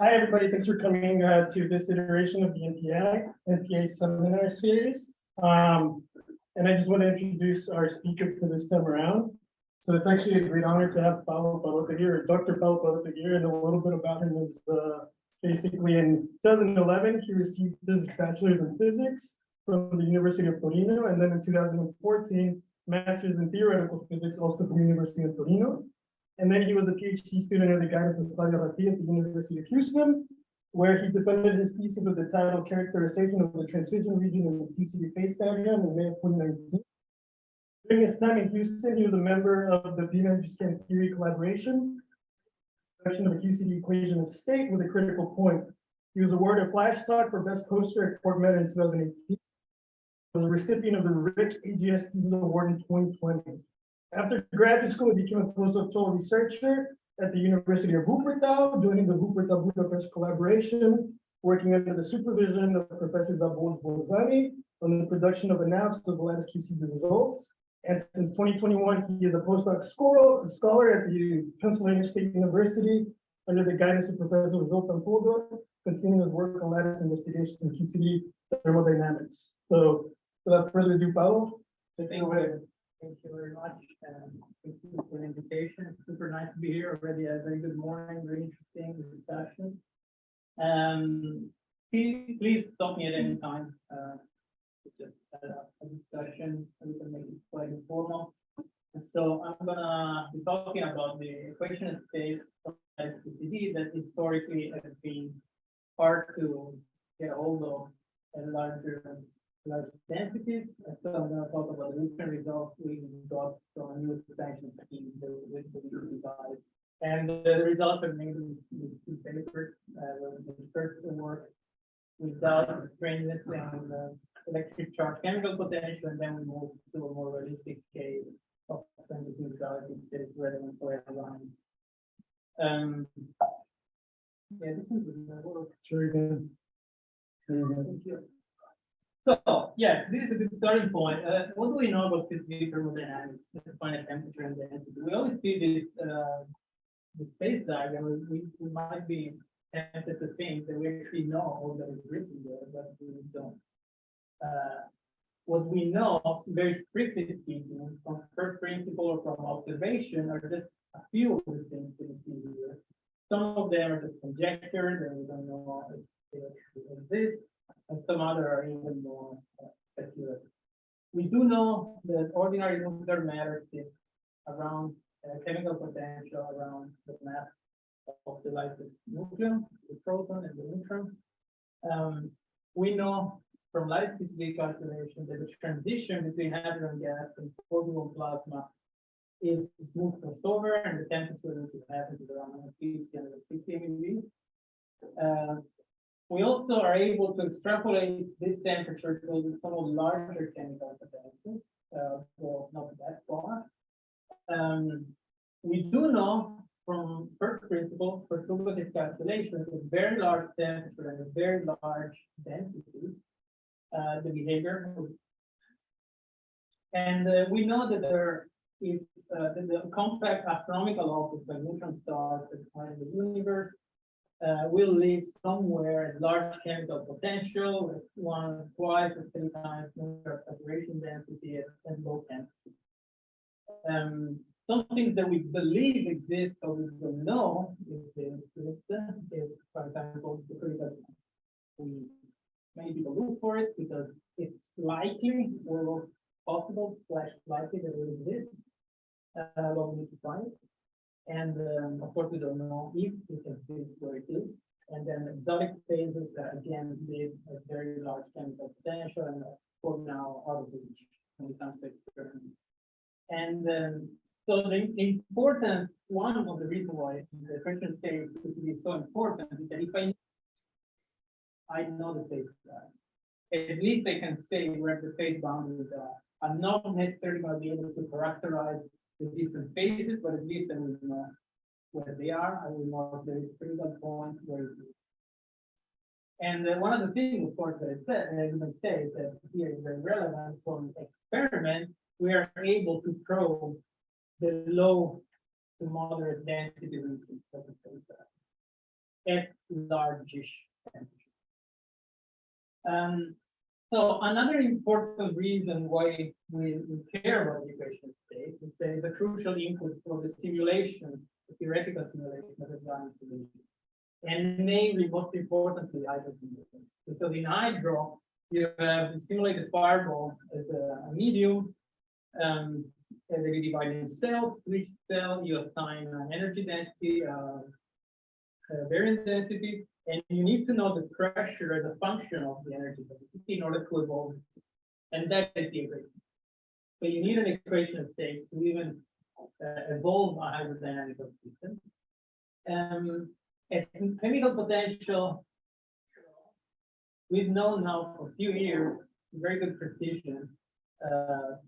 Hi, everybody. Thanks for coming to this iteration of the NPA Seminar series. And I just want to introduce our speaker for this time around. So it's actually a great honor to have Paolo Parotto here, Dr. Paolo Parotto here, and a little bit about him is basically in 2011, he received his bachelor's in physics from the University of Torino, and then in 2014, master's in theoretical physics, also from the University of Torino. And then he was a PhD student under the guidance of Claudio Ratti at the University of Houston, where he defended his thesis with the title Characterization of the Transition Region in the QCD phase diagram in May of 2019. During his time in Houston, he was a member of the Finite theory collaboration, production of a QCD equation of state with a critical point. He was awarded a flash talk for best poster at Fort Meta in 2018. He was a recipient of the Rick AGS Thesis Award in 2020. After graduate school, he became a postdoctoral researcher at the University of Wuppertal, joining the Wuppertal Budapest collaboration, working under the supervision of Professor Zabol Bolzani on the production of analysis of the lattice QCD results. And since 2021, he is a postdoc scholar at the Pennsylvania State University under the guidance of Professor Zoltan Fodor, continuing his work on lattice investigation in QCD thermodynamics. So without further ado, Paolo, take it away. Thank you very much. Thank you for the invitation. It's super nice to be here. Already a very good morning, very interesting discussion. Please stop me at any time. It's just a discussion, and we can make it quite informal. And so I'm gonna be talking about the equation of state of QCD that historically has been hard to get a hold of at large densities. And so I'm going to talk about the recent results we got from a new expansion scheme with the device. And the results are made in these two papers. The first work without strangeness and electric charge chemical potential, and then we move to a more realistic case of neutrality that is relevant for everyone. Yeah, this is the work. Sure, again. Thank you. So, yeah, this is a good starting point. What do we know about QCD thermodynamics, the finite temperature and density? We always see this phase diagram. We might be tempted to think that we actually know all that is written there, but we don't. What we know, very strictly speaking, from first principle or from observation, are just a few of the things that we see here. Some of them are just conjectures, and we don't know if they actually exist. And some other are even more speculative. We do know that ordinary nuclear matter sits around chemical potential around the mass of the lattice nucleon, the proton and the neutron. We know from lattice QCD calculation that the transition between hydrogen gas and orbital plasma is smooth crossover, and the temperature which happens is around 150 and 160 MeV. We also are able to extrapolate this temperature to some of the larger chemical potentials, well, not that far. We do know from first principle for cumulative calculations with very large temperature and a very large density, the behavior. And we know that there is the compact astronomical objects like neutron stars that are in the universe will live somewhere at large chemical potential with 1, 2, or 3 times nuclear saturation density and low temperature. Some things that we believe exist or we don't know if they exist is, for example, the critical. Many people look for it because it's likely or possible / likely that it will exist, but we need to find it. And of course, we don't know if it exists where it is. And then exotic phases that again live a very large chemical potential and for now out of reach when it comes to experiments. And so the importance, one of the reasons why the Christian state is so important is that if I know the phase diagram, at least I can say where the phase boundaries are. I'm not necessarily going to be able to characterize the different phases, but at least I will know where they are. I will know if there is critical point where it is. And one of the things, of course, that I even say is that here is very relevant from experiment. We are able to probe the low to moderate density regions of the phase diagram. at largish temperature. So another important reason why we care about the equation of state is that it's a crucial input for the simulation, the theoretical simulation of the giant solution. And namely, most importantly, hydro simulation. Because in hydro, you have the simulated fireball as a medium, and they divide in cells. To each cell, you assign an energy density, baryon density, and you need to know the pressure as a function of the energy density in order to evolve. And that is the equation. So you need an equation of state to even evolve a hydrodynamical system. At chemical potential, we've known now for a few years, very good precision, the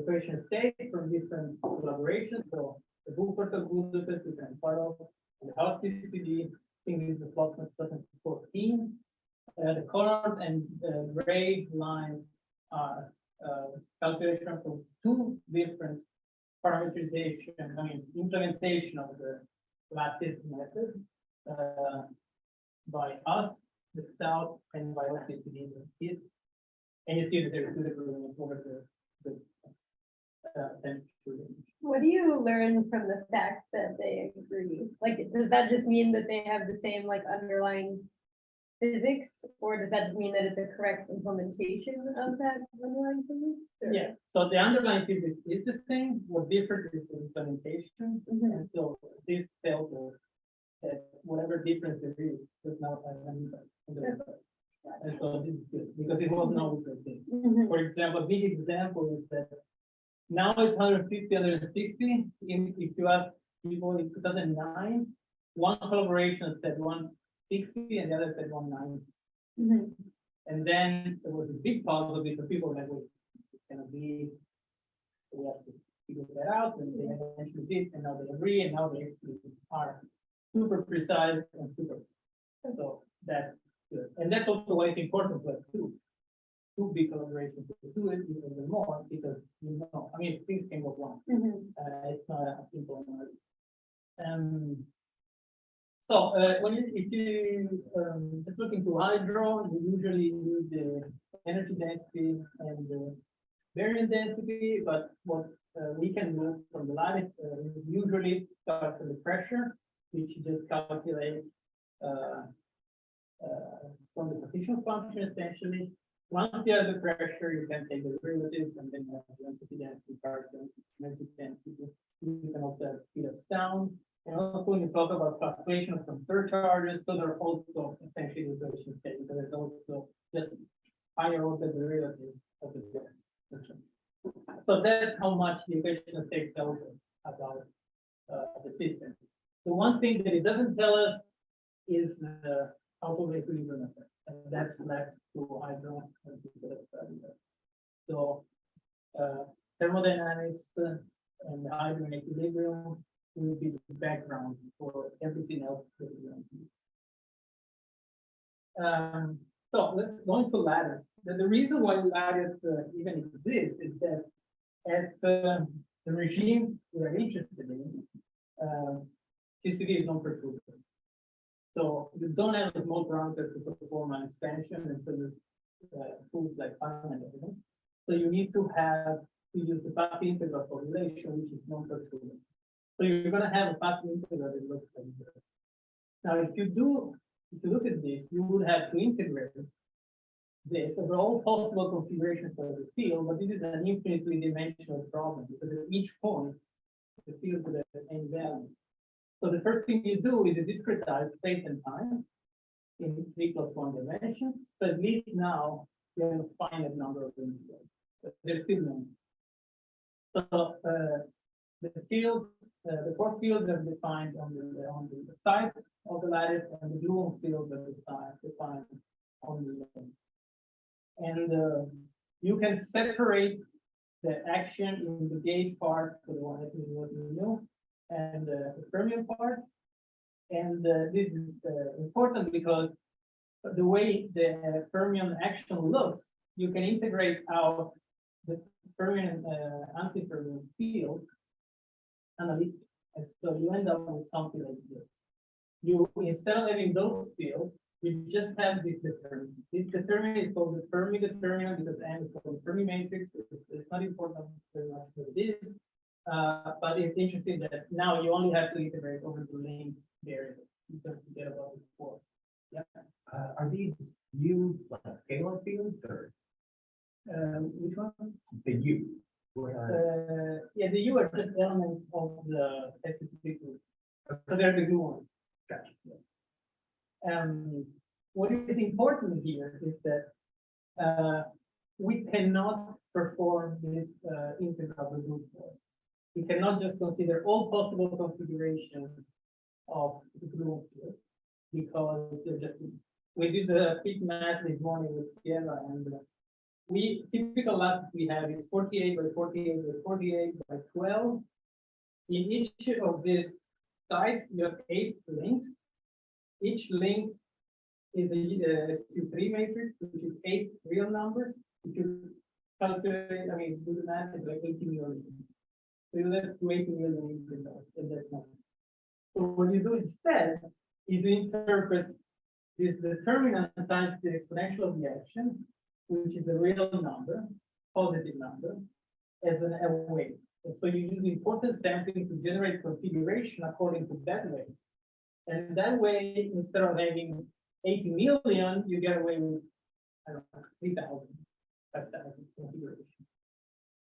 equation of state from different collaborations. So the Buchertal glucose we can part of, the elasticity, I think is the plot from 2014. The color and gray lines are calculation from two different parameterization, implementation of the lattice method by us, the South, and by electricity is. And you see that there's good agreement over the temperature range. What do you learn from the fact that they agree? Like, does that just mean that they have the same like underlying physics, or does that just mean that it's a correct implementation of that underlying physics? Or? Yeah, so the underlying physics is the same. What differs is the implementation. And so this tells us that whatever difference there is does not have an impact on the result. And so this is good because it was not a good thing. For example, a big example is that now it's 150, 160. If you ask people in 2009, one collaboration said 160 and the other said 190. And then there was a big puzzle because people that was going to be, we have to figure that out, and they eventually did, and now they agree, and now they actually are super precise and super. So that's good. And that's also why it's important to have two big collaborations to do it even more, because I mean things can go wrong. It's not a simple matter. So if you just look into hydro, you usually use the energy density and the baryon density, but what we can do from the lattice usually start with the pressure, which you just calculate from the position function essentially. Once you have the pressure, you can take the derivatives and then you have the density density, power density, density. You can also have speed of sound. And also when you talk about fluctuation from surcharges, so they're also essentially the equation state, because there's also just higher order derivatives of the system. So that's how much the equation of state tells us about the system. The one thing that it doesn't tell us is the output equilibrium effect, and that's left to hydro. So thermodynamics and the hydro equilibrium will be the background for everything else that we're going to do. So let's go into lattice. The reason why lattice even exists is that as the regime we're interested in, TCD is non-perturbative. So you don't have a small parameter to perform an expansion, and so you tools like finite everything. So you need to use the path integral formulation, which is non-perturbative. So you're going to have a path integral that looks like this. Now, if you look at this, you would have to integrate this over all possible configurations of the field, but this is an infinitely dimensional problem because at each point, the field could have any value. So the first thing you do is discretize space and time in 3+1 dimension. So at least now you have a finite number of integrals, but there's still many. So the fields, the four fields are defined on the sides of the lattice, and the blue fields are defined on the left. And you can separate the action in the gauge part for the one that you know, and the fermion part. And this is important because the way the fermion action looks, you can integrate out the fermion anti-fermion field analytically. And so you end up with something like this. you, instead of having those fields, you just have this determinant. This determinant is called the Fermi determinant because M is called the Fermi matrix. It's not important very much what it is, but it's interesting that now you only have to iterate over the length variable. You don't forget about the force. Yeah. Are these U like scalar fields or Which one? the U? What are- Yeah, the U are just elements of the SCP group. So they're the U ones. Gotcha. What is important here is that we cannot perform this integral of the group force. We cannot just consider all possible configurations of the group field because they're just. We did the quick math this morning with Sierra, and we typical lattice we have is 48 by 48 by 48 by 12. In each of these sides, you have 8 links. Each link is a SQ3 matrix, which is 8 real numbers. If you calculate, I mean, do the math, it's like 80 million. So you have 80 million in that number. So what you do instead is you interpret this determinant times the exponential of the action, which is a real number, positive number, as an weight. And so you use important sampling to generate configuration according to that weight. And that way, instead of having 80 million, you get away with, I don't know, 3,000, 5,000 configuration.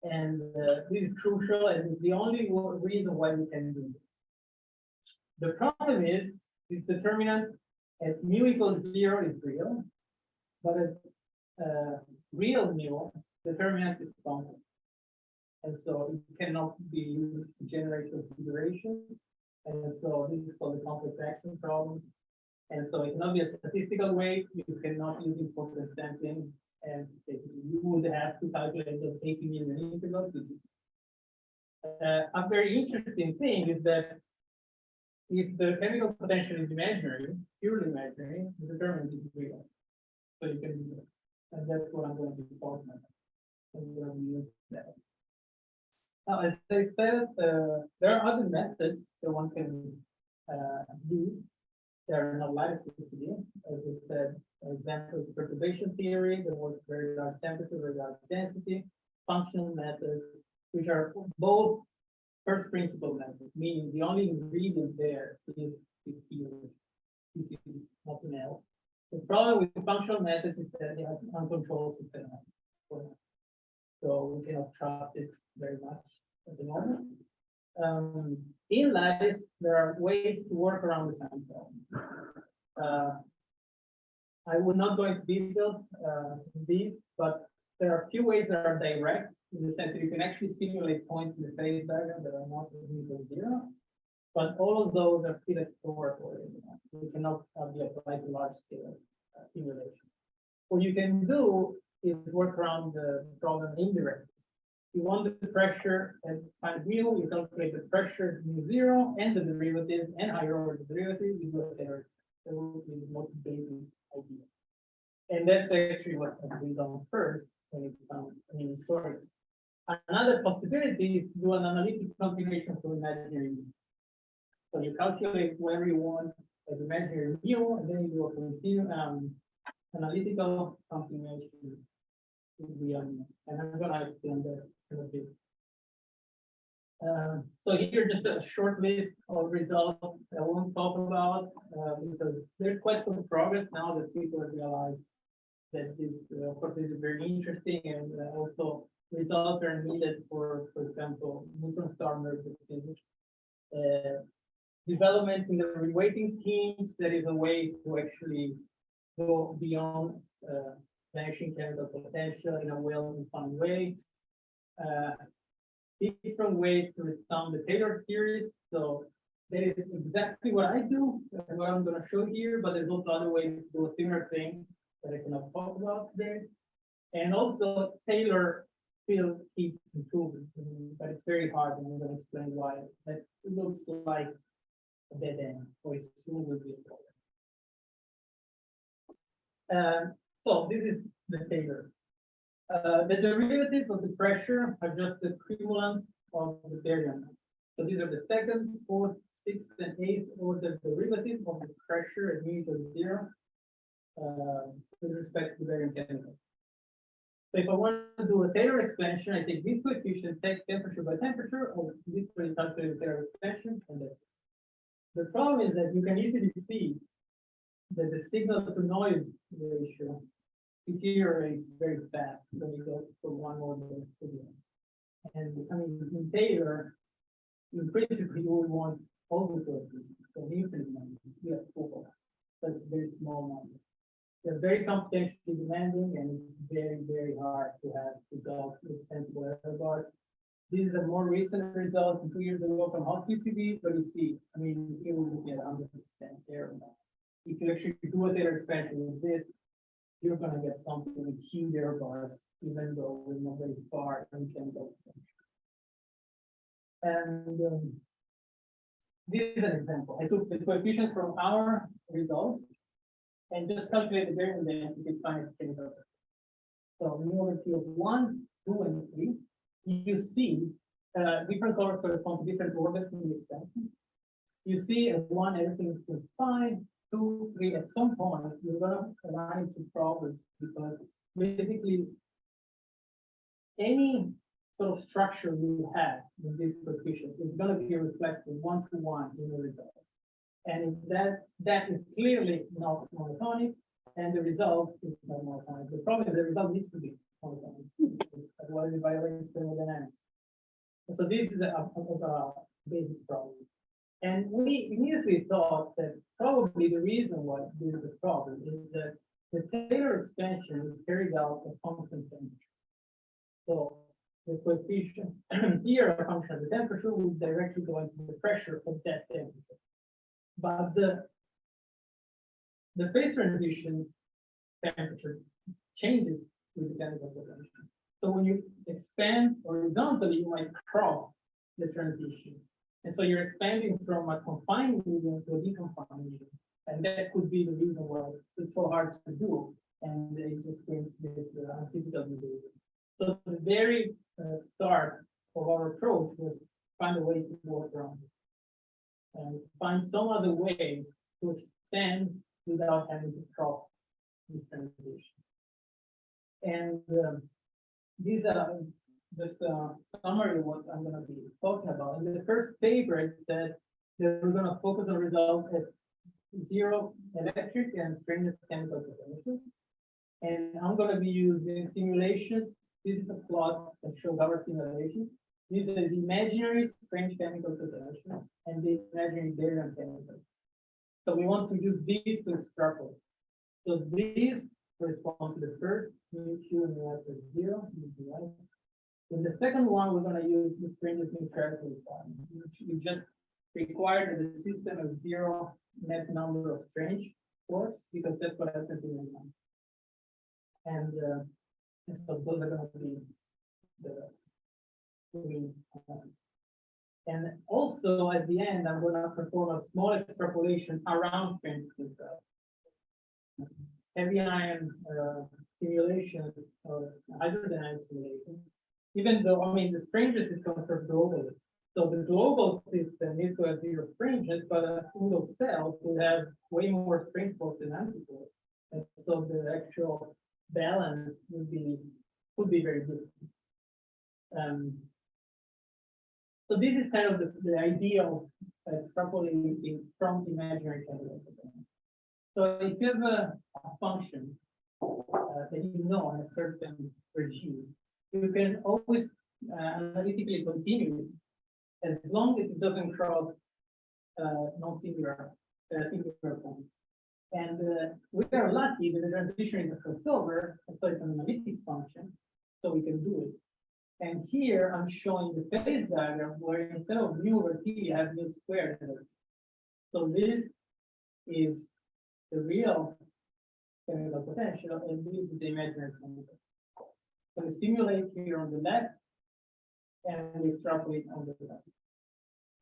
And this is crucial, and it's the only reason why we can do this. The problem is, this determinant at mu equals 0 is real, but at real mu, determinant is constant. And so it cannot be used to generate configuration. And so this is called the complex action problem. And so it cannot be a statistical way. You cannot use important sampling. And you would have to calculate those 80 million integrals. A very interesting thing is that if the chemical potential is imaginary, purely imaginary, the determinant is real. So you can do that. And that's what I'm going to be talking about. I'm going to use that. Now, as I said, there are other methods that one can use. There are no lattice specificity. As I said, an example is perturbation theory that works very large temperature, very large density, functional methods, which are both first principle methods, meaning the only ingredient there is theory. Nothing else. The problem with functional methods is that they have uncontrolled system. So we cannot trust it very much at the moment. In lattice, there are ways to work around the same problem. I will not go into details in these, but there are a few ways that are direct in the sense that you can actually simulate points in the phase diagram that are not equal to 0. But all of those are still exploratory. They cannot be applied to large scale simulation. What you can do is work around the problem indirectly. You want the pressure at time mu, you calculate the pressure mu0 and the derivative and higher order derivative, you do a therapy. That will be the most basic idea. And that's actually what we've done first when it comes in storage. Another possibility is to do an analytic configuration for imaginary mu. So you calculate whatever you want as imaginary mu, and then you do a continuous analytical configuration. And I'm going to explain that in a bit. So here just a short list of results I won't talk about because there's quite some progress now that people have realized that this, of course, this is very interesting, and also results are needed for example, neutron star merger physics. Developments in the reweighting schemes, that is a way to actually go beyond vanishing chemical potential in a well-defined way. Different ways to resum the Taylor series. So that is exactly what I do and what I'm going to show here, but there's also other ways to do a similar thing that I cannot talk about today. And also Taylor field keeps improving, but it's very hard, and I'm going to explain why. That looks like a dead end, or it soon will be a problem. So this is the Taylor. The derivatives of the pressure are just the cumulants of the baryon. So these are the second, fourth, sixth and eighth order derivative of the pressure at mu equals 0 with respect to baryon chemical. So if I want to do a Taylor expansion, I take this coefficient, take temperature by temperature, or literally calculate the Taylor expansion, and that's it. The problem is that you can easily see that the signal to noise ratio deteriorates very fast when you go from one order to the other. And I mean, in Taylor, in principle, you would want all the coefficients, so infinite numbers, you have 4, but it's very small numbers. They're very computationally demanding, and it's very, very hard to have results with sensible error bars. This is a more recent result from 2 years ago from hot QCD, but you see, I mean, it will get 100% error bar. If you actually do a Taylor expansion with this, you're gonna get something with huge error bars, even though we're not very far from chemical expansion. And this is an example. I took the coefficient from our results and just calculated the baryon density to find chemical. So in order to 1, 2, and 3, you see different colors correspond to different orders in the expansion. You see at 1, everything is fine. 2, 3, at some point, you're gonna run into problems because basically any sort of structure you have in this coefficient is gonna be reflected 1-to-1 in the result. And if that is clearly not monotonic, and the result is not monotonic. The problem is the result needs to be monotonic, otherwise it violates thermodynamics. And so this is a basic problem. And we immediately thought that probably the reason why this is a problem is that the Taylor expansion is carried out at constant temperature. So the coefficient here, a function of the temperature, will directly go into the pressure of that temperature. But the phase transition temperature changes with the chemical potential. So when you expand horizontally, you might cross the transition. And so you're expanding from a confined medium to a deconfined medium. And that could be the reason why it's so hard to do. And it just brings this physical behavior. So the very start of our approach was find a way to work around it. And find some other way to extend without having to cross this transition. And these are just a summary of what I'm going to be talking about. In the first paper, it said that we're going to focus on results at 0 electric and strangeness chemical potential. And I'm going to be using simulations. This is a plot that shows our simulation. This is the imaginary strange chemical potential and the imaginary baryon chemical. So we want to use these to extrapolate. So these correspond to the first, mu q and mu equals 0. In the second one, we're going to use the strangeness neutrality requirement, which we just required that the system of 0 net number of strange force, because that's what happens in the one. And so those are going to be the and also at the end, I'm going to perform a small extrapolation around strange neutrality. Heavy ion simulation or hydrodynamic simulation. Even though, I mean, the strangeness is conserved globally. So the global system needs to have 0 strangeness, but a single cell will have way more strange force than antiforce. And so the actual balance could be very different. So this is kind of the idea of extrapolating from imaginary chemical potential. So if you have a function that you know on a certain regime, you can always analytically continue as long as it doesn't cross non-singular singular points. And we are lucky that the transition is a crossover, and so it's an analytic function, so we can do it. And here I'm showing the phase diagram where instead of mu over t, you have mu squared. So this is the real chemical potential, and this is the imaginary chemical. So we simulate here on the left, and we extrapolate on the right.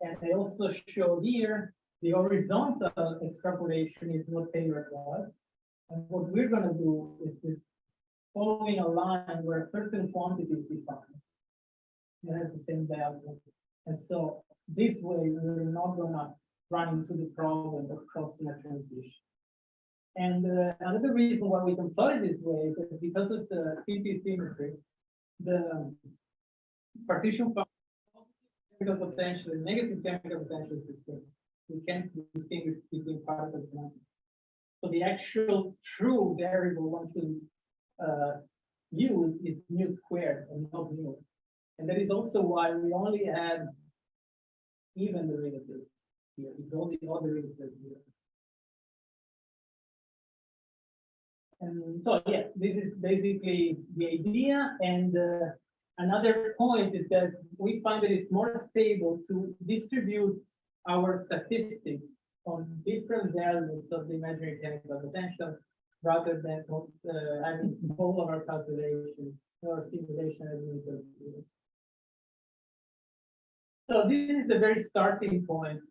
And I also show here the horizontal extrapolation is what Taylor does. And what we're going to do is this following a line where a certain quantity is defined. It has the same value. And so this way, we're not going to run into the problem of crossing a transition. And another reason why we can plot it this way is that because of the NPA symmetry, the partition chemical potential and negative chemical potential is the same. We can't distinguish between particles and atoms. So the actual true variable one should use is mu squared and not mu. And that is also why we only add even derivatives here. It's only all derivatives here. And so yeah, this is basically the idea. And another point is that we find that it's more stable to distribute our statistics on different values of the imaginary chemical potential rather than having all of our calculations or simulation as we go through. So this is the very starting point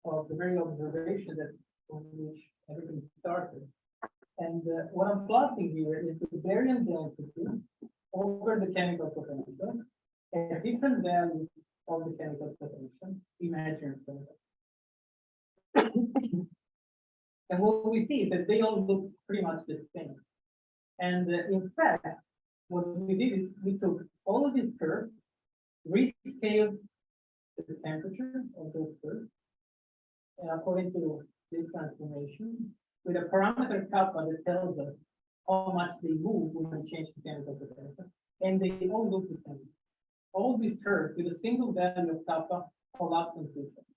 of the very observation that on which everything started. And what I'm plotting here is the baryon density over the chemical potential at different values of the chemical potential, imaginary chemical. And what we see is that they all look pretty much the same. And in fact, what we did is we took all of these curves, rescaled the temperature of those curves, according to this transformation, with a parameter kappa that tells us how much they move when we change the chemical potential. And they all look the same. All these curves with a single value of kappa collapse into each other.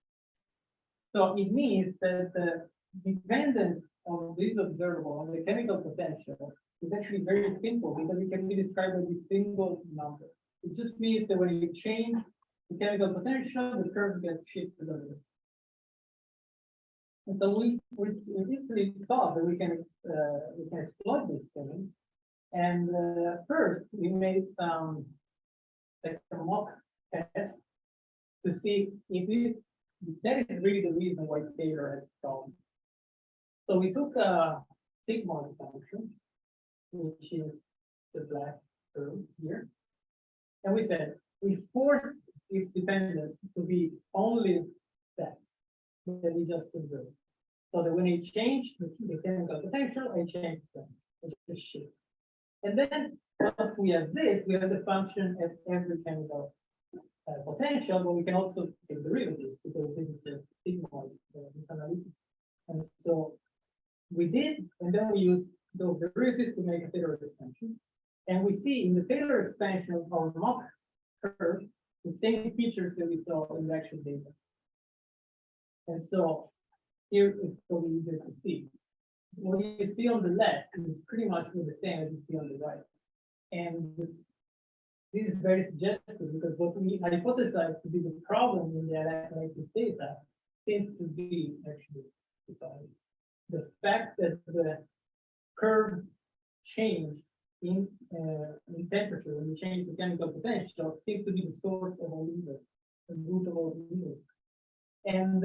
So it means that the dependence of this observable on the chemical potential is actually very simple because it can be described as a single number. It just means that when you change the chemical potential, the curve gets shifted over. And so we literally thought that we can exploit this thing. And first, we made like a mock test to see if that is really the reason why Taylor has problems. So we took a sigmoid function, which is the black curve here, and we said we forced its dependence to be only that we just observed. So that when I change the chemical potential, I change the shift. And then once we have this, we have the function at every chemical potential, but we can also take derivatives because this is the sigmoid analysis. And so we did, and then we used those derivatives to make a Taylor expansion. And we see in the Taylor expansion of our mock curve the same features that we saw in the actual data. And so here is probably easier to see. What you see on the left is pretty much the same as you see on the right. And this is very suggestive because what we hypothesized to be the problem in the analysis data seems to be actually defined. The fact that the curve change in temperature when you change the chemical potential seems to be the source of all evil, the root of all evil. And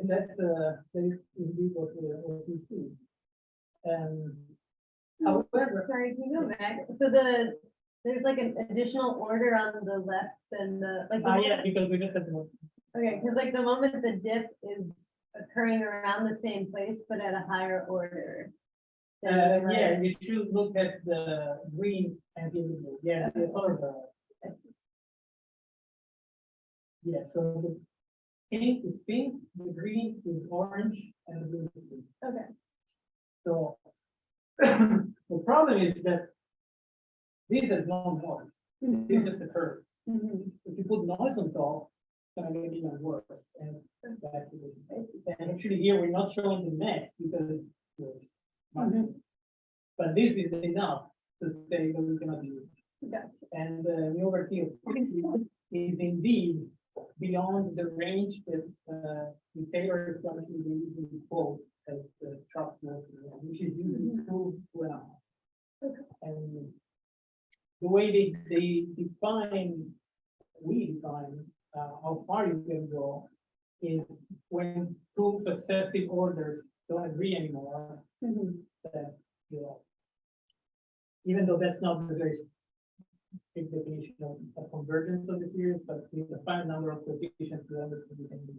that's that is indeed what we see. However, Sorry, can you go back? So there's like an additional order on the left and yeah, because we just had one. okay, because like the moment the dip is occurring around the same place, but at a higher order. Yeah, you should look at the green and the blue. Yeah, the other. Yeah, so the pink is pink, the green is orange, and the blue is blue. Okay. So the problem is that this is no noise. This is just a curve. If you put noise on top, it's gonna get even worse. And back to the and actually here we're not showing the next because it's worse. But this is enough to say that we cannot use it. Gotcha. And the over here is indeed beyond the range that the Taylor is going to be using quote as the trustworthy, which is usually 2.5. And the way they define, we define how far you can go is when two successive orders don't agree anymore. That, you know, even though that's not the very strict definition of a convergence of the series, but with a finite number of coefficients together to be able.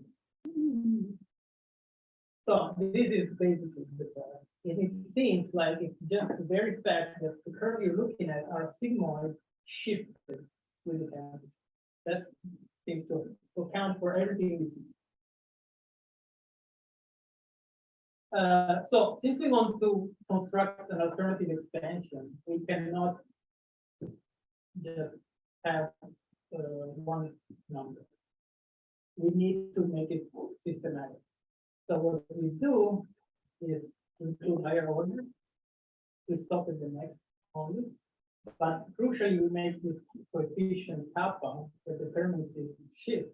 So this is basically the problem. It seems like it's just the very fact that the curve you're looking at are sigmoids shifted with the temperature. That seems to account for everything we see. So since we want to construct an alternative expansion, we cannot just have one number. We need to make it systematic. So what we do is include higher order. We stop at the next only. But crucially, we make this coefficient kappa that determines this shift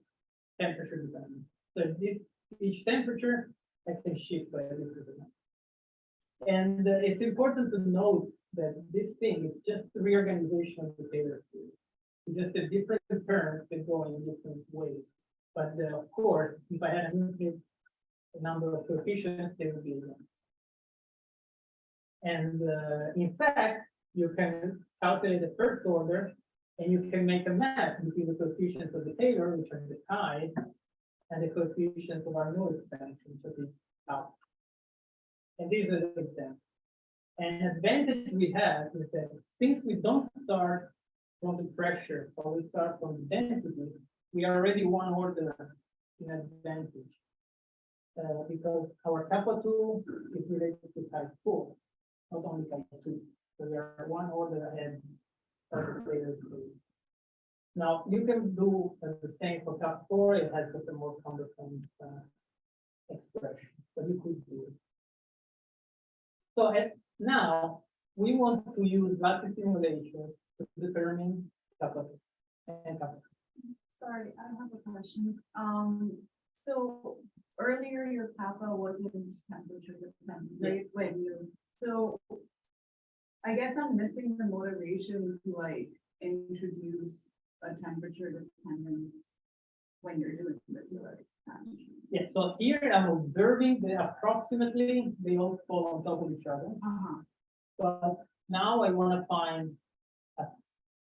temperature dependent. So this, each temperature I can shift by a different amount. And it's important to note that this thing is just the reorganization of the Taylor series. It's just a different terms that go in different ways. But of course, if I had an infinite number of coefficients, they would be one. And in fact, you can calculate the first order, and you can make a map between the coefficients of the Taylor, which are the chi, and the coefficients of our node expansion, which are the tau. And these are the examples. An advantage we have is that since we don't start from the pressure, but we start from the density, we are already one order in advantage. Because our kappa 2 is related to type 4, not only type 2. So we are one order ahead of the Taylor series. Now, you can do the same for kappa 4, it has just a more cumbersome expression, but you could do it. So now, we want to use lattice simulation to determine kappa and kappa. Sorry, I have a question. So earlier your kappa wasn't temperature dependent, right? When you, so I guess I'm missing the motivation to like introduce a temperature dependence when you're doing regular expansion. Yeah, so here I'm observing that approximately they all fall on top of each other. But now I want to find a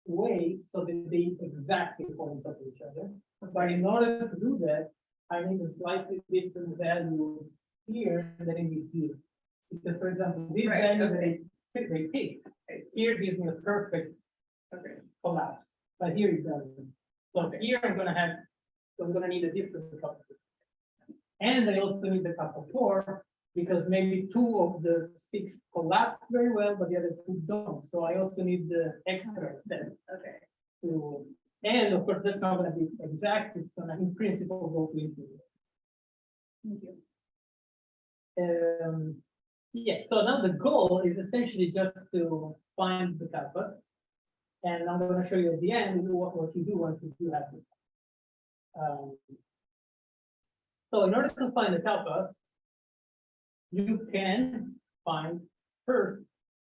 way so that they exactly fall on top of each other. But in order to do that, I need a slightly different value here than in here. Because, for example, this Right, value okay. that they pick here gives me a perfect collapse, but here it doesn't. So here I'm gonna need a different kappa. And I also need the kappa 4 because maybe 2 of the 6 collapse very well, but the other 2 don't. So I also need the extra step Okay. to, and of course, that's not gonna be exact, it's gonna in principle go to infinity. Thank you. Yeah, so now the goal is essentially just to find the kappa. And I'm gonna show you at the end what you do once you do have it. So in order to find the kappa, you can find first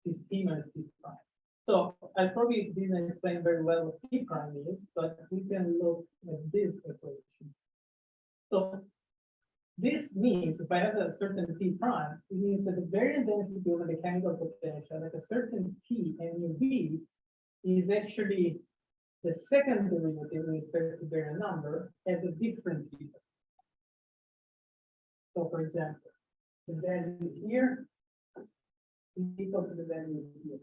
is P minus P prime. So I probably didn't explain very well what P prime is, but we can look at this equation. So this means if I have a certain T prime, it means that the variant density over the mechanical potential at a certain P mu V is actually the second derivative with respect to baryon number at a different T. So for example, the value here is equal to the value here,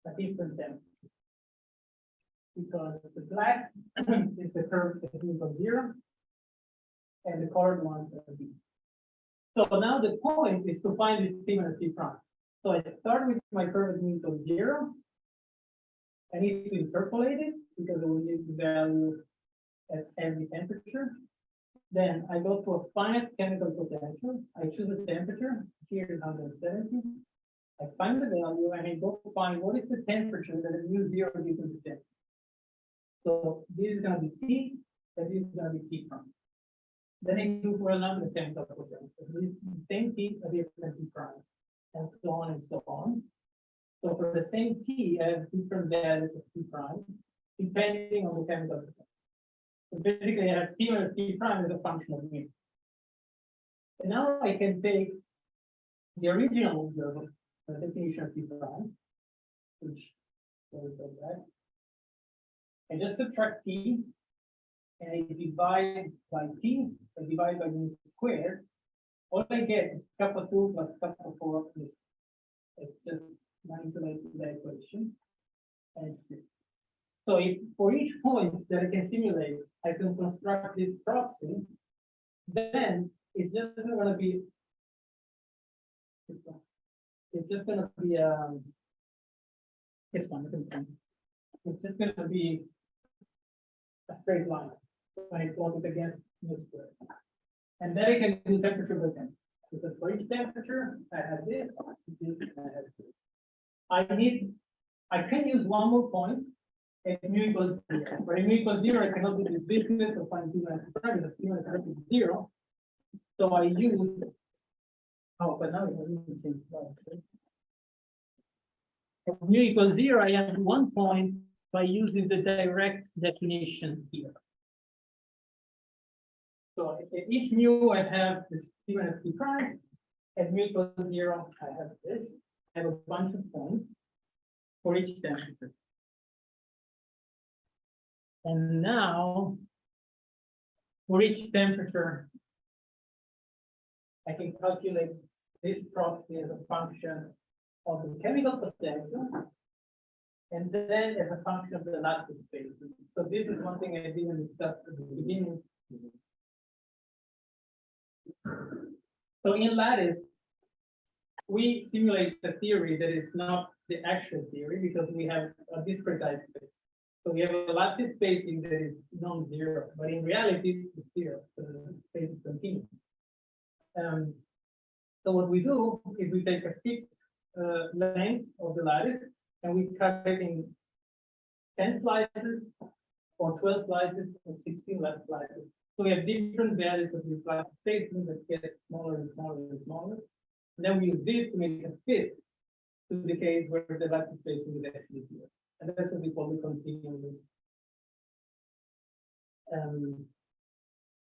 a different temperature. Because the black is the curve that is equal to 0, and the colored ones are B. So now the point is to find this P minus P prime. So I start with my curve at equal to 0. I need to interpolate it because it will give the value at every temperature. Then I go to a finite chemical potential. I choose a temperature. Here is 170. I find the value and I go to find what is the temperature that is mu 0 given the temperature. So this is going to be T, and this is going to be T prime. Then I do for another chemical potential. This is the same T, a different T prime, and so on and so on. So for the same T, I have different values of T prime, depending on the chemical potential. So basically, I have T minus T prime as a function of mu. And now I can take the original definition of T prime, which goes like that. and just subtract T, and I divide by T, I divide by mu squared, all I get is kappa 2 plus kappa 4 plus. It's just manipulate the equation. And it's this. So if for each point that I can simulate, I can construct this proxy, then it's just going to be, it's just going to be, it's fine, it's just going to be a straight line when I plot it against mu squared. And then I can do temperature by temperature, because for each temperature, I have this, and I have this. I can use one more point at mu equals 0. For mu equals 0, I cannot do this business of finding T minus because T minus is 0. So I use, but now I need to change that. For mu equals 0, I have one point by using the direct definition here. So at each mu, I have this T minus T prime. At mu equals 0, I have this. I have a bunch of points for each temperature. And now, for each temperature, I can calculate this proxy as a function of the chemical potential, and then as a function of the lattice space. So this is one thing I didn't discuss at the beginning. So in lattice, we simulate a theory that is not the actual theory because we have a discretized space. So we have a lattice spacing that is non-zero, but in reality, it's 0. So the space is continuous. So what we do is we take a fixed length of the lattice and we cut it in 10 slices or 12 slices or 16 less slices. So we have different values of this lattice spacing that gets smaller and smaller and smaller. And then we use this to make a fit to the case where the lattice spacing is actually 0. And that's what we call the continuum.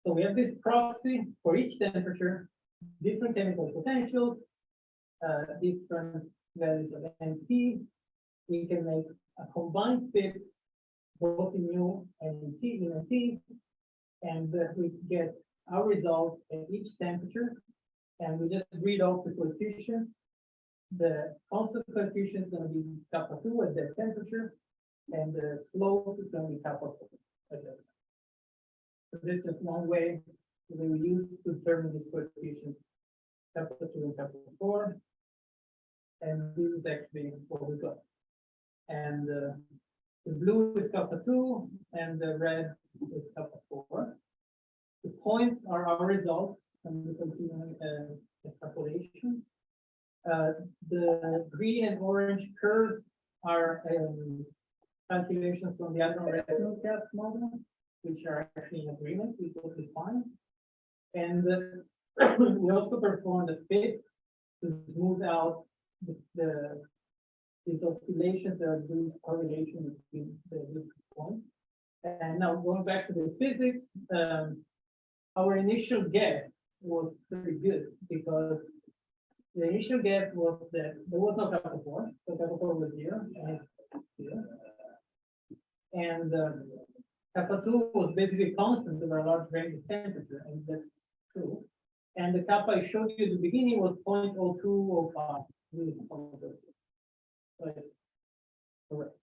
So we have this proxy for each temperature, different chemical potentials, different values of NP. We can make a combined fit both in mu and in T, and we get our result at each temperature, and we just read off the coefficient. The constant coefficient is going to be kappa 2 at that temperature, and the slope is going to be kappa 4 at that. So this is just one way that we use to determine this coefficient, kappa 2 and kappa 4, and this is actually what we got. And the blue is kappa 2, and the red is kappa 4. The points are our results from the continuing extrapolation. The green and orange curves are calculations from the Adron retinal gas model, which are actually in agreement with what we find. And we also performed a fit to smooth out these oscillations that are due to correlation between the different points. And now going back to the physics, our initial guess was pretty good because the initial guess was that there was no kappa 4, so kappa 4 was 0, and it's 0. And kappa 2 was basically constant over a large range of temperature, and that's true. And the kappa I showed you at the beginning was 0.0205. Really, so it's correct.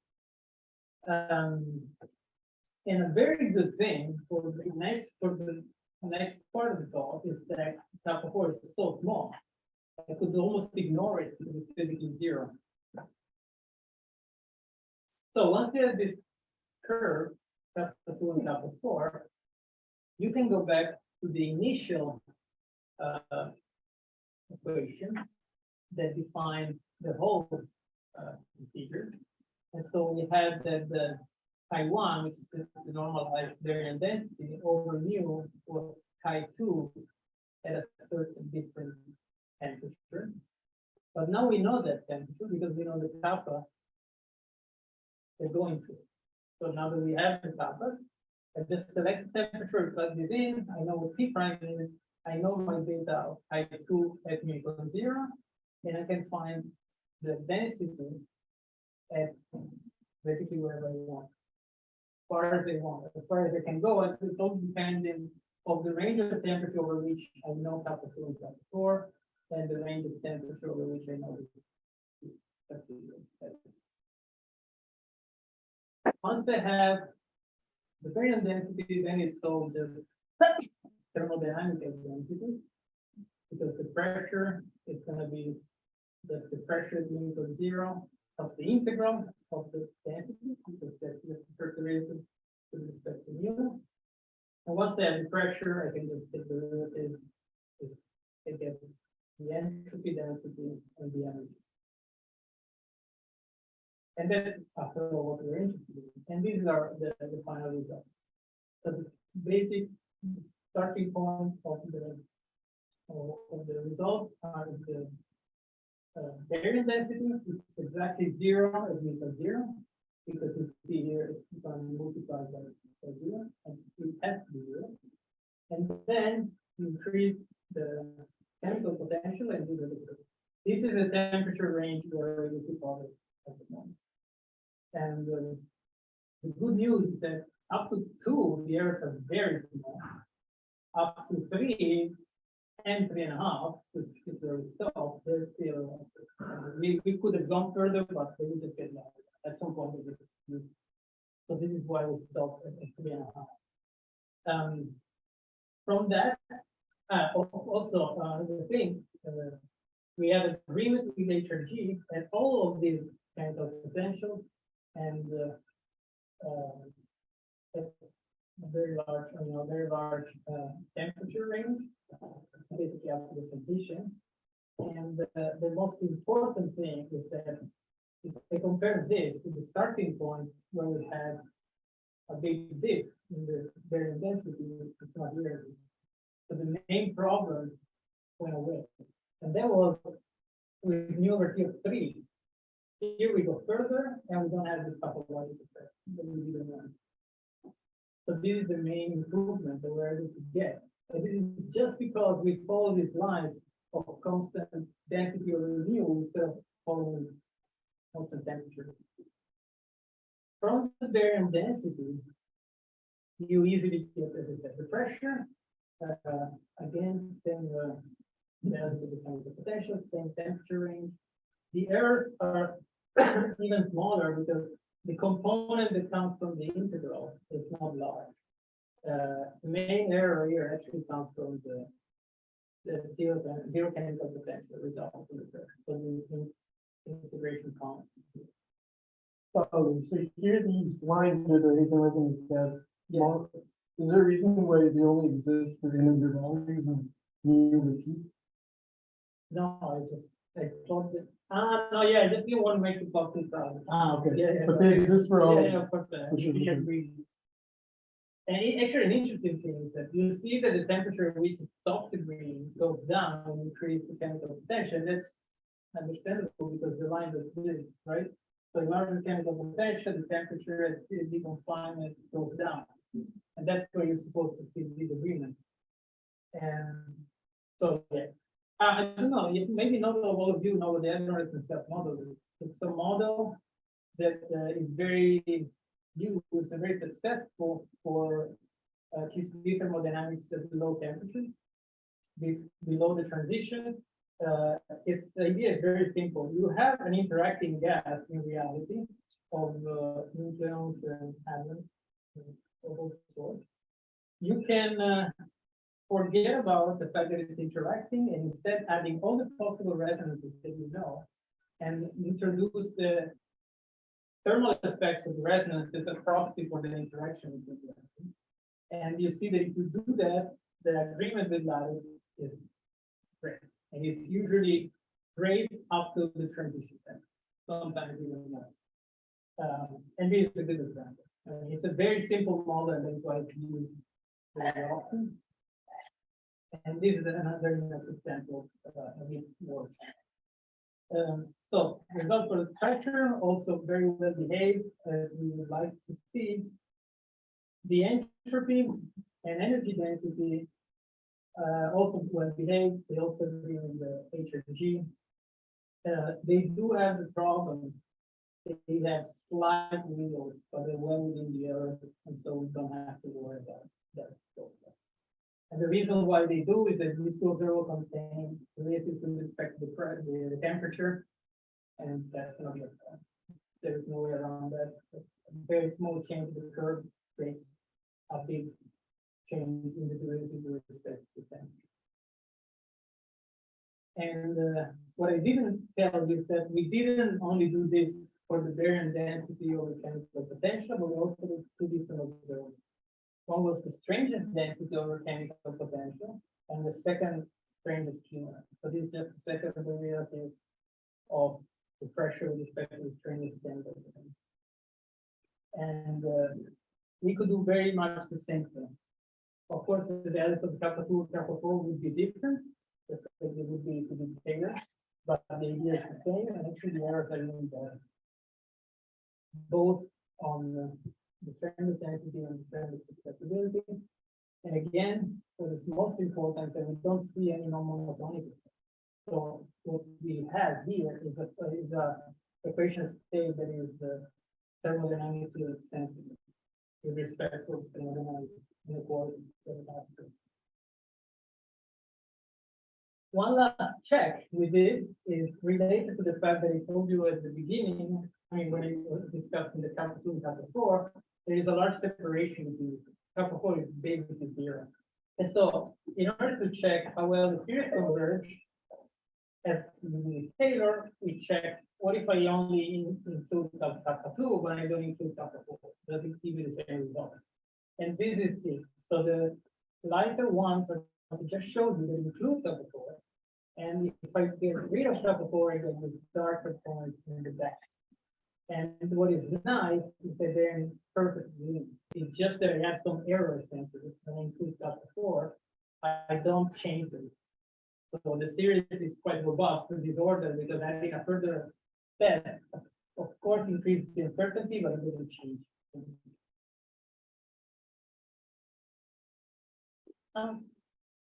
And a very good thing for the next part of the talk is that kappa 4 is so small. I could almost ignore it because it's physically 0. So once you have this curve, kappa 2 and kappa 4, you can go back to the initial equation that defined the whole procedure. And so we had that the chi1, which is the normal baryon density, over mu was chi2 at a certain different temperature. But now we know that temperature because we know the kappa they're going to. So now that we have the kappa, I just select the temperature, plug it in, I know what T prime is, I know my data of chi2 at mu equals 0, and I can find the density at basically wherever I want. far as they want, as far as they can go, and it's all depending of the range of temperature over which I know kappa 2 and kappa 4, and the range of temperature over which I know this. Once I have the fermion density, then it's all just thermodynamic densities, because the pressure is going to be the pressure is linked to 0 of the integral of the density, because that's just the first derivative with respect to mu. And once I have the pressure, I can just take the derivative. I get the entropy density and the energy. And that's after all what we're interested in. And these are the final results. So the basic starting point of the results are the baryon density, which is exactly 0 as equals 0, because you see here it's going to multiply by 0, and it has to be 0. And then you increase the chemical potential and do the liquid. This is the temperature range where you keep all it at the moment. And the good news is that up to 2, the errors are very small. Up to 3 and 3.5, which is where we stop, there's still, we could have gone further, but we would just get lost at some point. So this is why we stopped at 3.5. From that, also the thing, we have agreement with HRG and all of these kinds of potentials and a very large temperature range, basically up to the condition. And the most important thing is that if I compare this to the starting point where we had a big dip in the baryon density, it's not here. So the main problem went away. And that was with mu over T of 3. Here we go further and we don't have this topological effect that we didn't want. So this is the main improvement that we're able to get. And this is just because we follow these lines of constant density over mu instead of following constant temperature. From the baryon density, you easily get, as I said, the pressure. Again, same balance of the chemical potential, same temperature range. The errors are even smaller because the component that comes from the integral is not large. The main error here actually comes from the zero chemical potential result of the pressure. So the integration constant. So here these lines are the Higgs resonance gas. Yeah. Is there a reason why they only exist for integer values and mu over T? No, I thought that. No, yeah, I just didn't want to make the box too crowded. Okay. Yeah, But they exist for all. Yeah, for the For sure. And actually, an interesting thing is that you see that the temperature at which it stops the green goes down when you increase the chemical potential. That's understandable because the line does this, right? So in order to chemical potential, the temperature at the confinement goes down. And that's where you're supposed to see the agreement. And so, yeah. I don't know, maybe not all of you know what the Edwards and stuff model is. It's a model that is very used and very successful for QCD thermodynamics at low temperatures, below the transition. The idea is very simple. You have an interacting gas in reality of neutrons and atoms of all sorts. You can forget about the fact that it's interacting and instead adding all the possible resonances that you know and introduce the thermal effects of the resonance as a proxy for the interaction. And you see that if you do that, the agreement with lattice is great. And it's usually great up to the transition time, sometimes even more. And this is a good example. It's a very simple model and that's why it's used very often. And this is another example a bit more. So result for the pressure also very well behaved as we would like to see. The entropy and energy density also well behaved. They also agree with the HRG. They do have the problem they have slight wheels, but they're well within the earth, and so we don't have to worry about that. And the reason why they do is that these tools are all contain related with respect to the temperature, and that's gonna be a problem. There's no way around that. A very small change in the curve creates a big change in the derivative with respect to temperature. And what I didn't tell you is that we didn't only do this for the baryon density over chemical potential, but we also did two different observations. One was the strangest density over chemical potential, and the second strangest Q1. So this is just the second derivative of the pressure with respect to the strangest chemical potential. And we could do very much the same thing. Of course, the values of kappa 2, kappa 4 would be different. Just like they would be to be bigger, but the idea is the same, and actually the errors are even better. Both on the strangest density and the strangest susceptibility. And again, what is most important that we don't see any non-monotonic effect. So what we have here is a equation state that is thermodynamically sensitive with respect to thermodynamic inequality. One last check we did is related to the fact that I told you at the beginning, I mean, when I was discussing the kappa 2 and kappa 4, there is a large separation between kappa 4 is basically 0. And so, in order to check how well the series converge, as with Taylor, we check what if I only include kappa 2, but I don't include kappa 4? Does it give me the same result? And this is it. So the lighter ones are just show you that include kappa 4. And if I get rid of kappa 4, I get the darker point in the back. And what is nice is that they're in perfect unity. It's just that I have some error centers when I include kappa 4. I don't change them. So the series is quite robust in this order because adding a further step, of course, increases the uncertainty, but it doesn't change.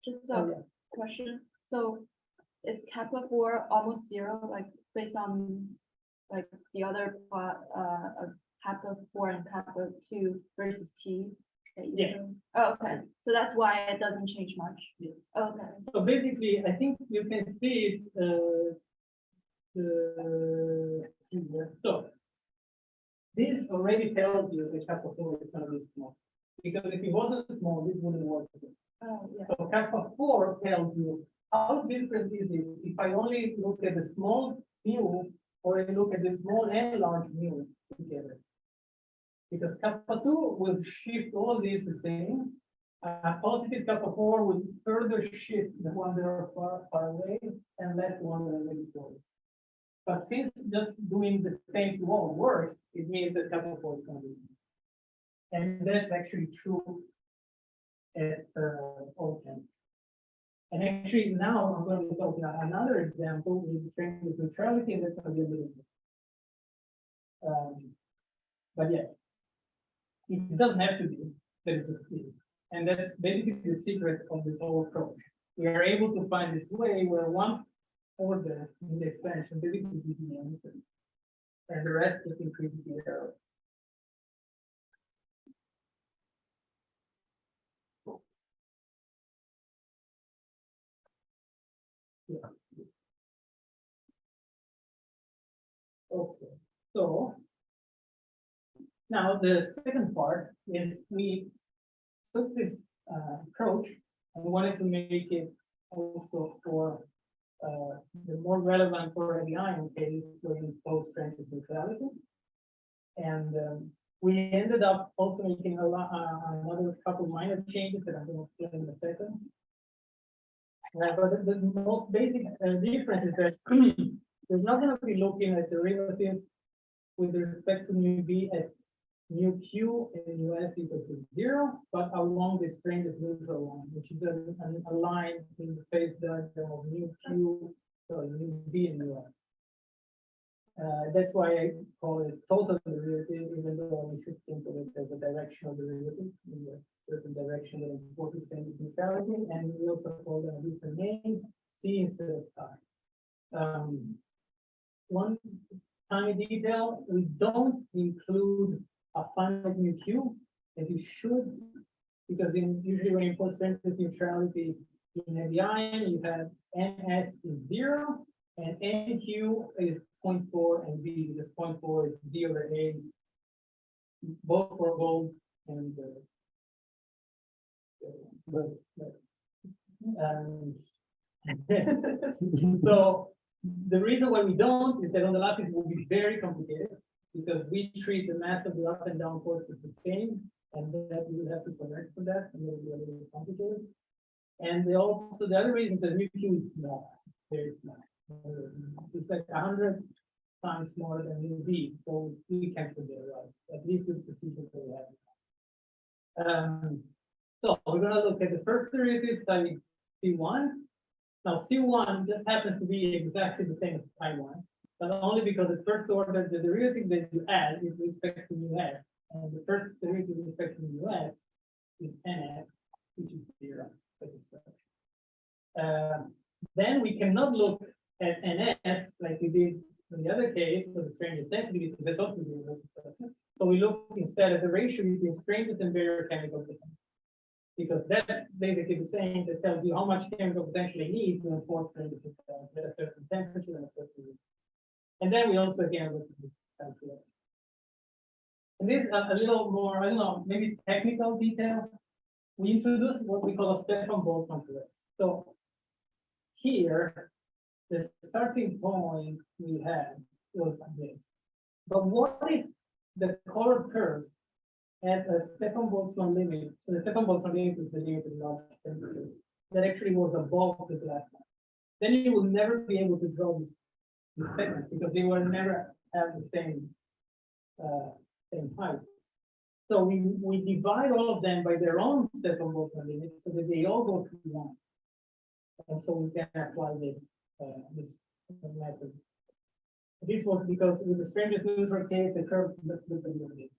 Just a question. So is kappa 4 almost 0, like based on like the other plot of kappa 4 and kappa 2 versus T? That you Yeah. showed? Oh, okay. So that's why it doesn't change much. Yeah. Oh, okay. So basically, I think you can see it. So this already tells you that kappa 4 is going to be small. Because if it wasn't small, this wouldn't work. Oh, yeah. So kappa 4 tells you how different is it if I only look at the small mu or I look at the small and large mu together. Because kappa 2 will shift all these the same. Positive kappa 4 will further shift the ones that are far away and less the ones that are really close. But since just doing the same to all works, it means that kappa 4 is going to be. And that's actually true at all times. And actually now I'm going to talk about another example with strength of neutrality, and that's going to be a little bit. But yeah, it doesn't have to be that it's a split. And that's basically the secret of this whole approach. We are able to find this way where one order in the expansion basically gives the answer, and the rest just increases the error. Yeah. Okay, so now the second part is we took this approach and wanted to make it also for the more relevant for the ion case during post-strength neutrality. And we ended up also making another couple minor changes that I'm going to explain in a second. But the most basic difference is that we're not going to be looking at derivatives with respect to mu b at mu q and mu s equal to 0, but along the strangeness neutral line, which is a line in the phase diagram of mu q, so mu b and mu s. That's why I call it total derivative, even though we should think of it as a directional derivative in a certain direction that is important to neutrality, and we also call them a different name, c instead of I. One tiny detail, we don't include a finite mu q, as you should, because usually when you put strength neutrality in a ion, you have NS is 0, and NQ is 0.4, and B is 0.4 is D over A, both for gold and so the reason why we don't is that on the lattice will be very complicated because we treat the mass of the up and down forces the same, and that we will have to correct for that, and it will be a little complicated. And they also, the other reason that mu q is small, very small. It's like 100 times smaller than mu b, so we can't put it right, at least with the procedure that we have. So we're going to look at the first derivative study C1. Now C1 just happens to be exactly the same as I1, but only because the first order, the derivative that you add is with respect to mu s, and the first derivative with respect to mu s is ns, which is 0. Then we cannot look at ns like we did in the other case for the strangeness density, because that's also 0. So we look instead at the ratio between strangeness and barochemical potential, because that's basically the same that tells you how much chemical potential you need to enforce strangeness at a certain temperature and a certain. And then we also again look at this calculation. And this a little more, I don't know, maybe technical detail. We introduce what we call a Stefan-Boltzmann correction. So here, the starting point we had was this. But what if the color curves at a Stefan-Boltzmann limit? So the Stefan-Boltzmann limit is the limit of large temperature that actually was above the black line. Then you will never be able to draw this segment because they will never have the same height. So we divide all of them by their own Stefan-Boltzmann limit so that they all go to 1. And so we can apply this method. This was because with the strangest neutral case, the curve looks a little bit.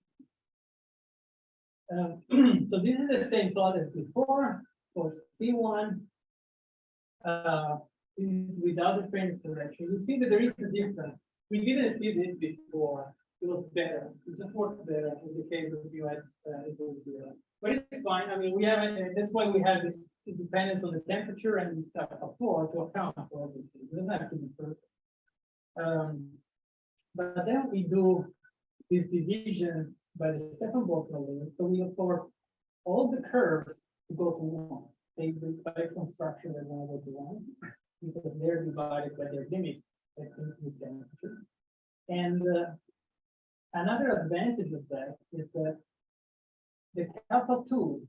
So this is the same plot as before for C1. This is without the strangeness correction. You see that there is a difference. We didn't see this before. It was better. It just worked better in the case of the US. But it's fine. I mean, we have that's why we have this dependence on the temperature and this stuff before to account for all these things. It doesn't have to be perfect. But then we do this division by the Stefan-Boltzmann limit. So we force all the curves to go to 1. They by some structure that want to go to 1 because they're divided by their limit at infinite temperature. And another advantage of that is that the kappa 2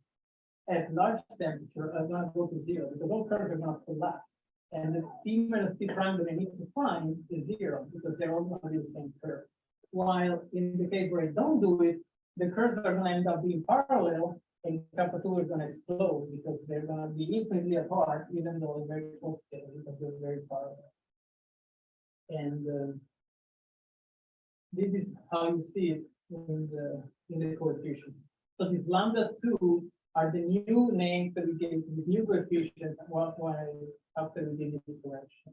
at large temperature are going to go to 0 because all curves are going to collapse. And the T minus T prime that I need to find is 0 because they're all going to be the same curve. While in the case where I don't do it, the curves are going to end up being parallel and kappa 2 is going to explode because they're going to be infinitely apart, even though they're very close together because they're very parallel. And this is how you see it in the coefficient. So these lambda 2 are the new names that we gave to the new coefficient after we did this correction.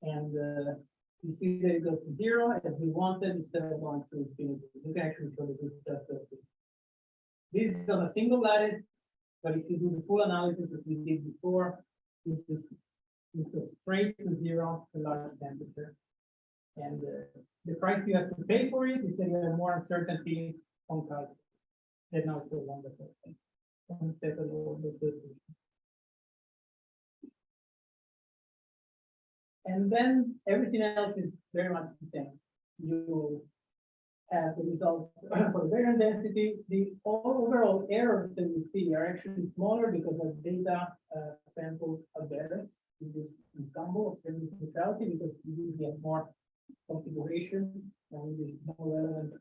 And you see that it goes to 0 as we wanted instead of going to infinity. You can actually show the good stuff. This is on a single lattice, but if you do the full analysis that we did before, you just go straight to 0 to large temperature. And the price you have to pay for it is that you have more uncertainty on calculus. That now is the wonderful thing. And then everything else is very much the same. You have the results for the baryon density. The overall errors that we see are actually smaller because our data samples are better in this ensemble of neutrality because you get more configuration and this more relevant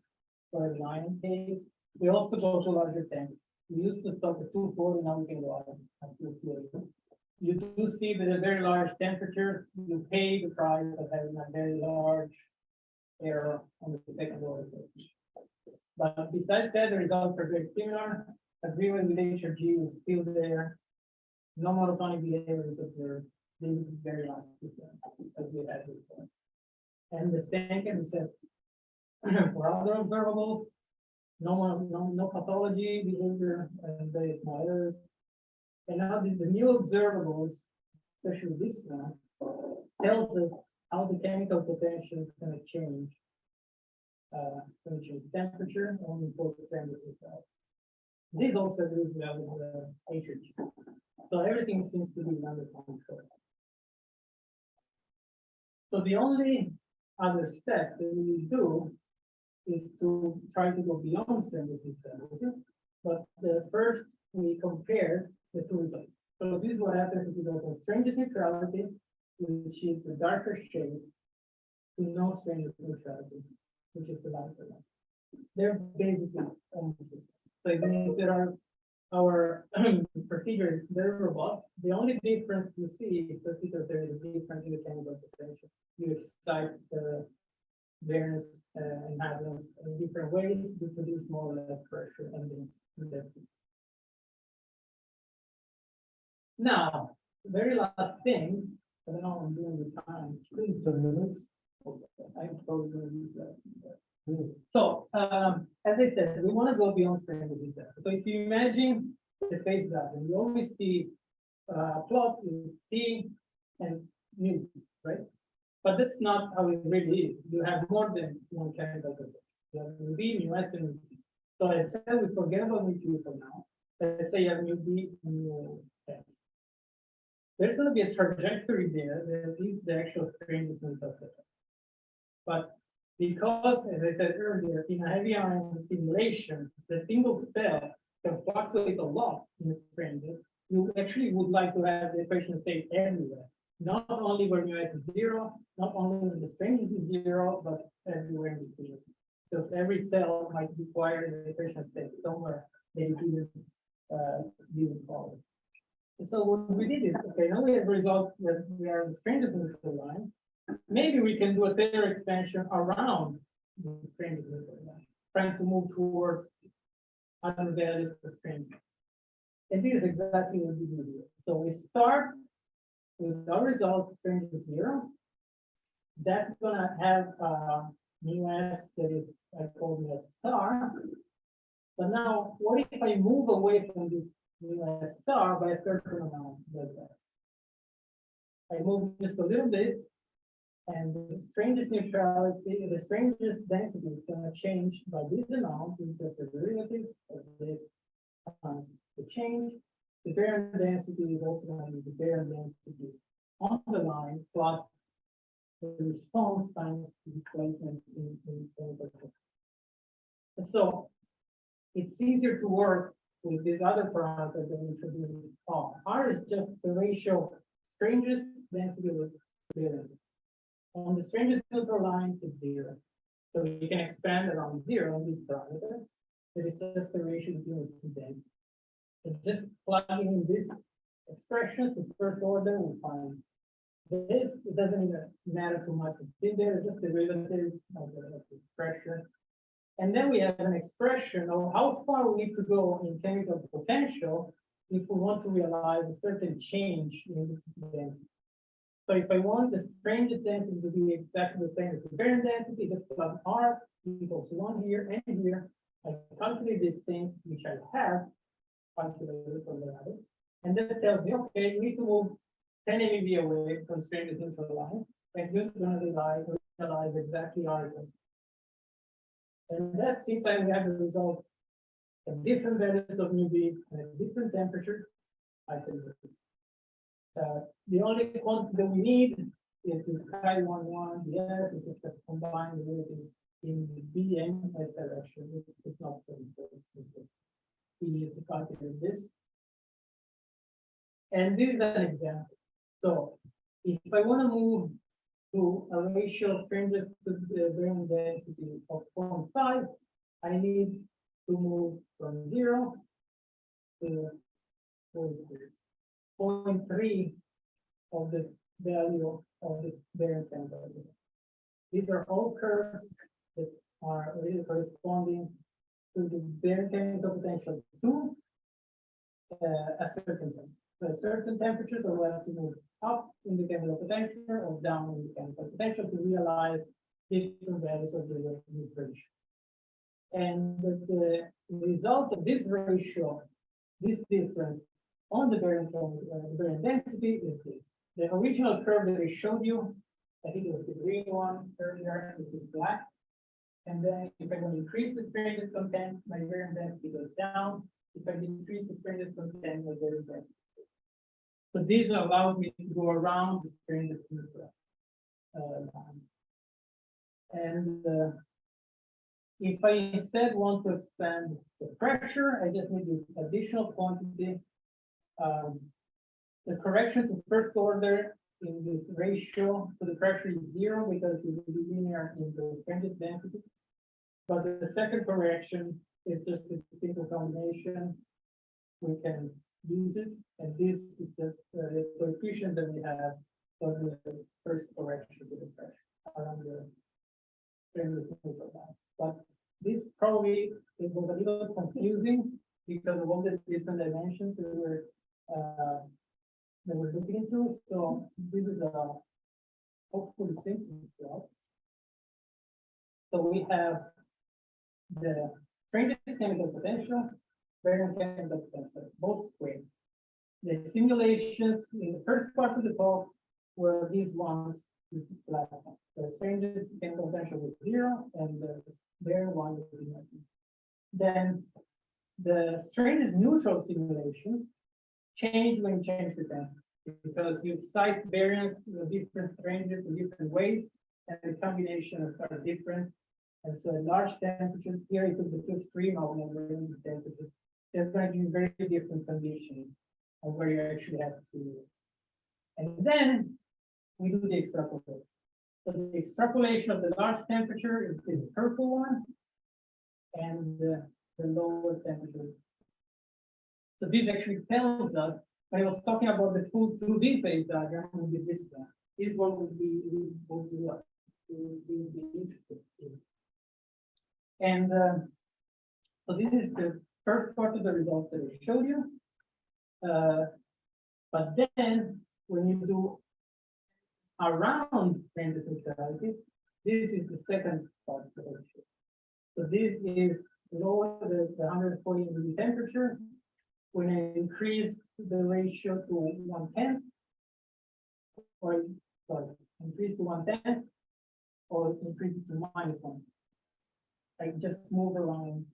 for the line case. We also go to larger tanks. We used to stop at 240, now we can go up to 280. You do see that at very large temperatures, you pay the price of having a very large error on the second order. But besides that, the results are very similar. Agreement with HRG is still there. No monotonic behavior is observed. This is very nice as we had before. And the same can be said for other observables. No pathology behavior, and there is no errors. And now the new observables, especially this one, tells us how the chemical potential is going to change. Going to change temperature only for the standard result. This also is with HH. So everything seems to be under control. So the only other step that we do is to try to go beyond standard result. But first we compare the two results. So this is what happens if you go from strangeness neutrality, which is the darker shade, to no strangeness neutrality, which is the lighter one. They're basically almost the same. So it means that our procedure is very robust. The only difference you see is that because there is a difference in the chemical potential. You excite the variance and have them in different ways to produce more or less pressure and density. Now, the very last thing, I don't know I'm doing the time. 10 minutes. I'm probably going to use that. So, as I said, we want to go beyond standard data. So if you imagine the phase diagram, you always see plot with T and mu, right? But that's not how it really is. You have more than one chemical potential. You have mu B, mu S, and mu T. So I said we forget about mu Q for now. Let's say you have mu B and mu S. There's going to be a trajectory there that is the actual strangeness of the. But because, as I said earlier, in a heavy ion simulation, the single cell can fluctuate a lot in the strangeness. You actually would like to have the equation state everywhere, not only where mu S is 0, not only when the strangeness is 0, but everywhere in between. Because every cell might require the equation state somewhere that you didn't follow. So what we did is, okay, now we have results that we are in the strangeness neutral line. Maybe we can do a Taylor expansion around the strangeness neutral line, trying to move towards other values of strangeness. And this is exactly what we do here. So we start with our results, strangeness 0. That's gonna have mu S that is I call mu S star. But now, what if I move away from this mu S star by a certain amount like that? I move just a little bit, and the strangeness neutrality, the strangeness density is going to change by this amount, which is the derivative of this the change. The baryon density is also going to be the baryon density on the line plus the response times the displacement in temperature. And so it's easier to work with this other parameter than introducing R. R is just the ratio of strangeness density with baryon. On the strangeness neutral line is 0. So you can expand around 0 on this parameter, but it's just the ratio between the two densities. So just plugging in this expression to first order, we find this. It doesn't even matter too much. It's in there, just derivatives of the expression. And then we have an expression of how far we need to go in chemical potential if we want to realize a certain change in the density. So if I want the strangeness density to be exactly the same as the baryon density, just plug R equals 1 here and here. I calculate these things, which I have calculated from the other. And then it tells me, okay, we need to move 10 MeV away from strangeness neutral line. And you're going to realize exactly R equals. And that since I have the result of different values of mu B and at different temperatures, I can do it. The only quantity that we need is this chi-11 DS, which is a combined derivative in the B and S direction. It's not so important. We need to calculate this. And this is an example. So if I want to move to a ratio of strangeness to the baryon density of 0.5, I need to move from 0 to 0.3 of the value of the baryon temperature. These are all curves that are really corresponding to the baryon chemical potential to a certain temperature. So at certain temperatures, we'll have to move up in the chemical potential or down in the chemical potential to realize different values of the ratio. And the result of this ratio, this difference on the baryon density is this. The original curve that I showed you, I think it was the green one earlier, it is black. And then if I want to increase the strangeness content, my baryon density goes down. If I decrease the strangeness content, my baryon density. So this allows me to go around the strangeness line. And if I instead want to expand the pressure, I just need this additional quantity. The correction to first order in this ratio to the pressure is 0 because it will be linear in the strangeness density. But the second correction is just a simple combination. We can use it, and this is just the coefficient that we have for the first correction to the pressure around the strangeness line. But this probably it was a little confusing because of all the different dimensions that we're looking into. So this is a hopefully simple stuff. So we have the strangeness chemical potential, baryon chemical potential, both squared. The simulations in the first part of the talk were these ones with flat. The strangeness chemical potential was 0 and the baryon one was nothing. Then the strangeness neutral simulation changed when you change the temperature because you excite baryons with different strangeness in different ways, and the combinations are different. And so at large temperatures, here it took the two extreme of the temperatures. There's going to be very different conditions of where you actually have to. And then we do the extrapolation. So the extrapolation of the large temperature is the purple one, and the lower temperature. So this actually tells us, when I was talking about the full 2D phase diagram with this one, is what would be interested in. And so this is the first part of the results that I showed you. But then when you do around strangeness neutrality, this is the second part of the picture. So this is lower the 140 degree temperature. When I increase the ratio to 1/10, or sorry, increase to 1/10, or increase it to -1. I just move around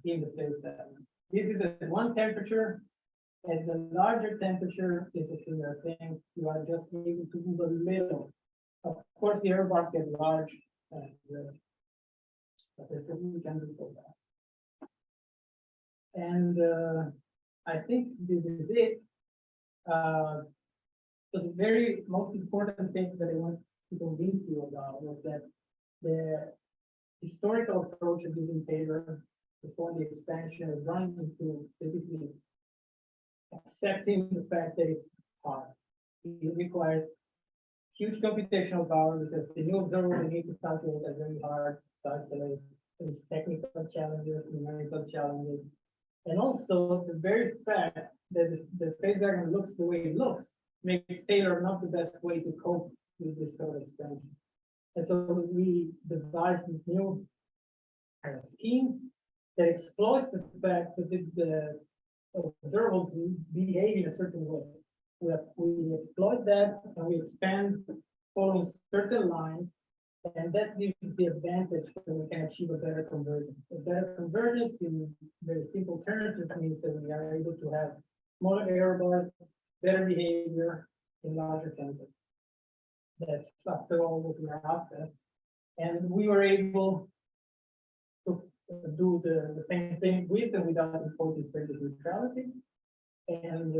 in the phase diagram. This is at one temperature, and the larger temperature is a similar thing. You are just able to move a little. Of course, the error bars get large, and but we can do so that. And I think this is it. So the very most important thing that I want to convince you about was that the historical approach of using Taylor to form the expansion is running into basically accepting the fact that it's hard. It requires huge computational power because the new observer will need to calculate are very hard to calculate. There's technical challenges, numerical challenges. And also the very fact that the phase diagram looks the way it looks makes Taylor not the best way to cope with this sort of expansion. And so we devised this new scheme that exploits the fact that the observables behave in a certain way. We exploit that and we expand following certain lines, and that gives the advantage that we can achieve a better convergence. A better convergence in very simple terms, it means that we are able to have smaller error bars, better behavior in larger temperature. That's after all what we are after. And we were able to do the same thing with and without imposing strangeness neutrality. And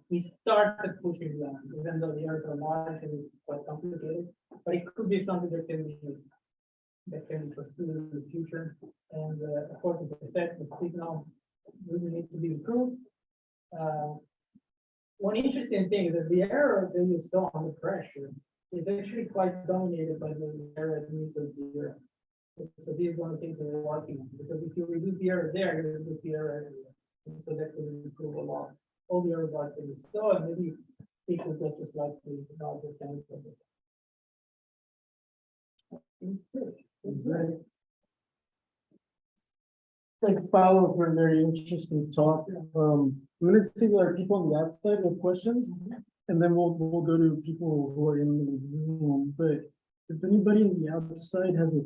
we started pushing them, even though the errors are large and it's quite complicated. But it could be something that can be pursued in the future. And of course, as I said, the signal really needs to be improved. One interesting thing is that the error that you saw on the pressure is actually quite dominated by the error at neutral zero. So these are one of the things that we're working on, because if you reduce the error there, you reduce the error everywhere. And so that will improve a lot. All the error bars that you saw, and maybe it will get just like the larger things. Thanks, Paolo, for a very interesting talk. I'm gonna see if there are people on the outside with questions, and then we'll go to people who are in the room. But if anybody on the outside has a,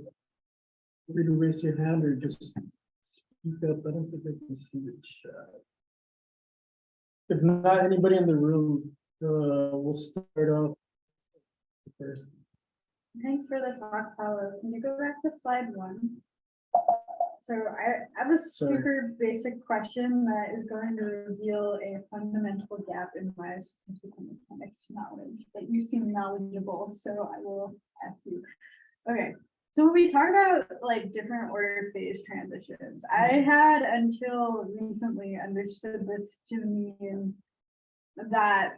free to raise your hand or just speak up. I don't think I can see the chat. If not, anybody in the room, we'll start off first. Thanks for the talk, Paolo. Can you go back to slide 1? So I have a Sorry. super basic question that is going to reveal a fundamental gap in my statistical mechanics knowledge, but you seem knowledgeable, so I will ask you. Okay, so when we talk about like different order phase transitions, I had until recently understood this to mean that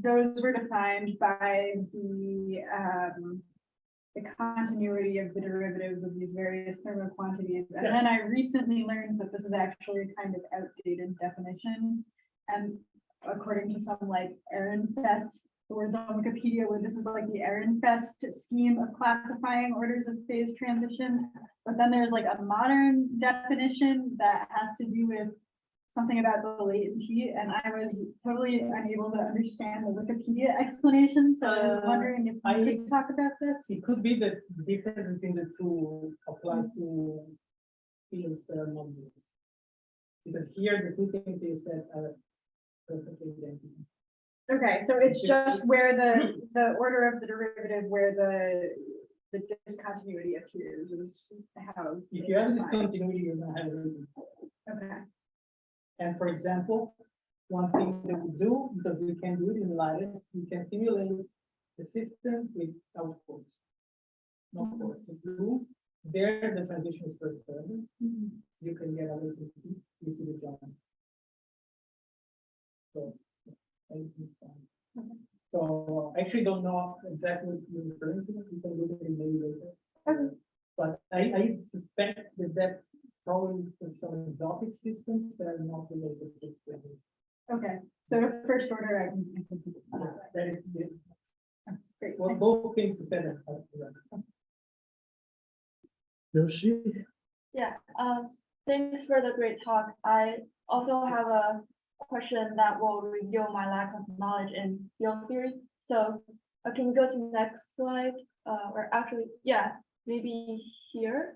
those were defined by the continuity of the derivatives of these various thermal quantities. And then I recently learned that this is actually a kind of outdated definition. And according to some like Ehrenfest, the words on Wikipedia, where this is like the Ehrenfest scheme of classifying orders of phase transitions. But then there's like a modern definition that has to do with something about the latency, and I was totally unable to understand the Wikipedia explanation, so I was wondering if you could talk about this. It could be that the difference between the two applies to fields that are not used. Because here, the two things you said are perfectly identical. Okay, so it's just where the order of the derivative where the discontinuity appears is how. If you have it's this defined. continuity, you're gonna have a reason. Okay, And for example, one thing that we do, because we can do it in lattice, we can simulate the system with outputs. No force. It moves. There, the transition is very further. You can get a little bit, you see the jump. So, everything's fine. So, I actually don't know exactly what you're referring to, you can look at it maybe later. Okay. But I suspect that that's probably for some exotic systems that are not related to this. okay, so the first order I can. That is, Great. well, both things are better. Yoshi? Yeah, thanks for the great talk. I also have a question that will reveal my lack of knowledge in field theory. So can we go to the next slide? Or actually, yeah, maybe here.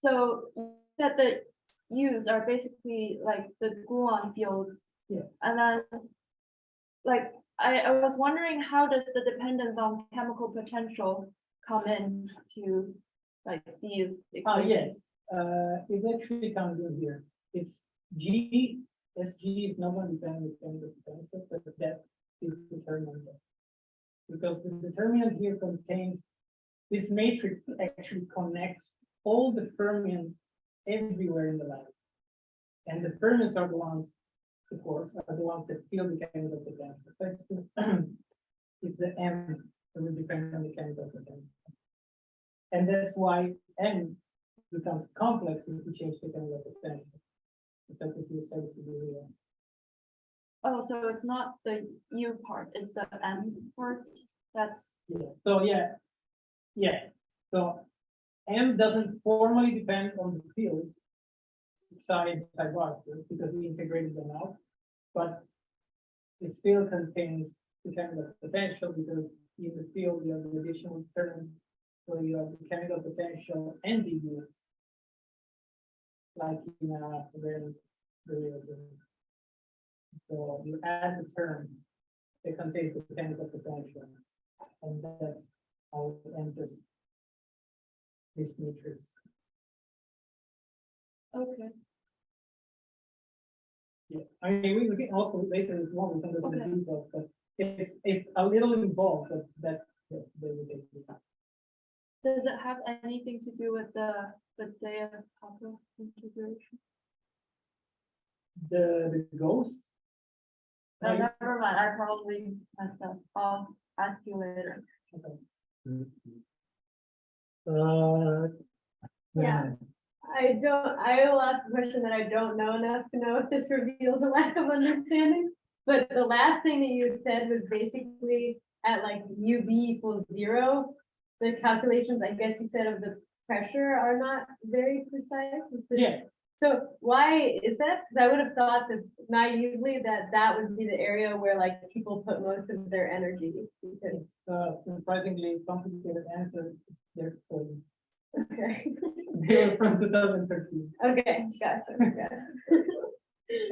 So you said that U's are basically like the gluon fields. Yeah. And then like I was wondering, how does the dependence on chemical potential come in to like these Yes, equations? it actually comes in here. It's G, SG is not going to depend on the potential, but that is determinant. Because the determinant here contains, this matrix actually connects all the fermions everywhere in the lattice. And the fermions are the ones, of course, are the ones that feel the chemical potential. That's it's the M that will depend on the chemical potential. And that's why M becomes complex if you change the chemical potential. Because if you say to the Oh, so it's not the U part, it's the M part. That's So M doesn't formally depend on the fields side because we integrated them out, but it still contains the chemical potential because in the field you have the additional term where you have the chemical potential and the U, like in a very. So you add the term that contains the chemical potential, and that's how it enters this matrix. okay. Yeah, I mean, we can also later if you want, we can go to the Okay. details, but it's a little involved, but that's the way. Does it have anything to do with the Dea-Papa integration? The ghost. No, never mind, I probably messed up. I'll ask you later. Okay. Yeah. I will ask a question that I don't know enough to know if this reveals a lack of understanding. But the last thing that you said was basically at like UV equals 0. the calculations, I guess you said, of the pressure are not very precise? Is this- Yeah, So why is that? Because I would have thought that naively that would be the area where like people put most of their energy because, surprisingly complicated answer. They're okay. they were from 2013, Okay, gotcha.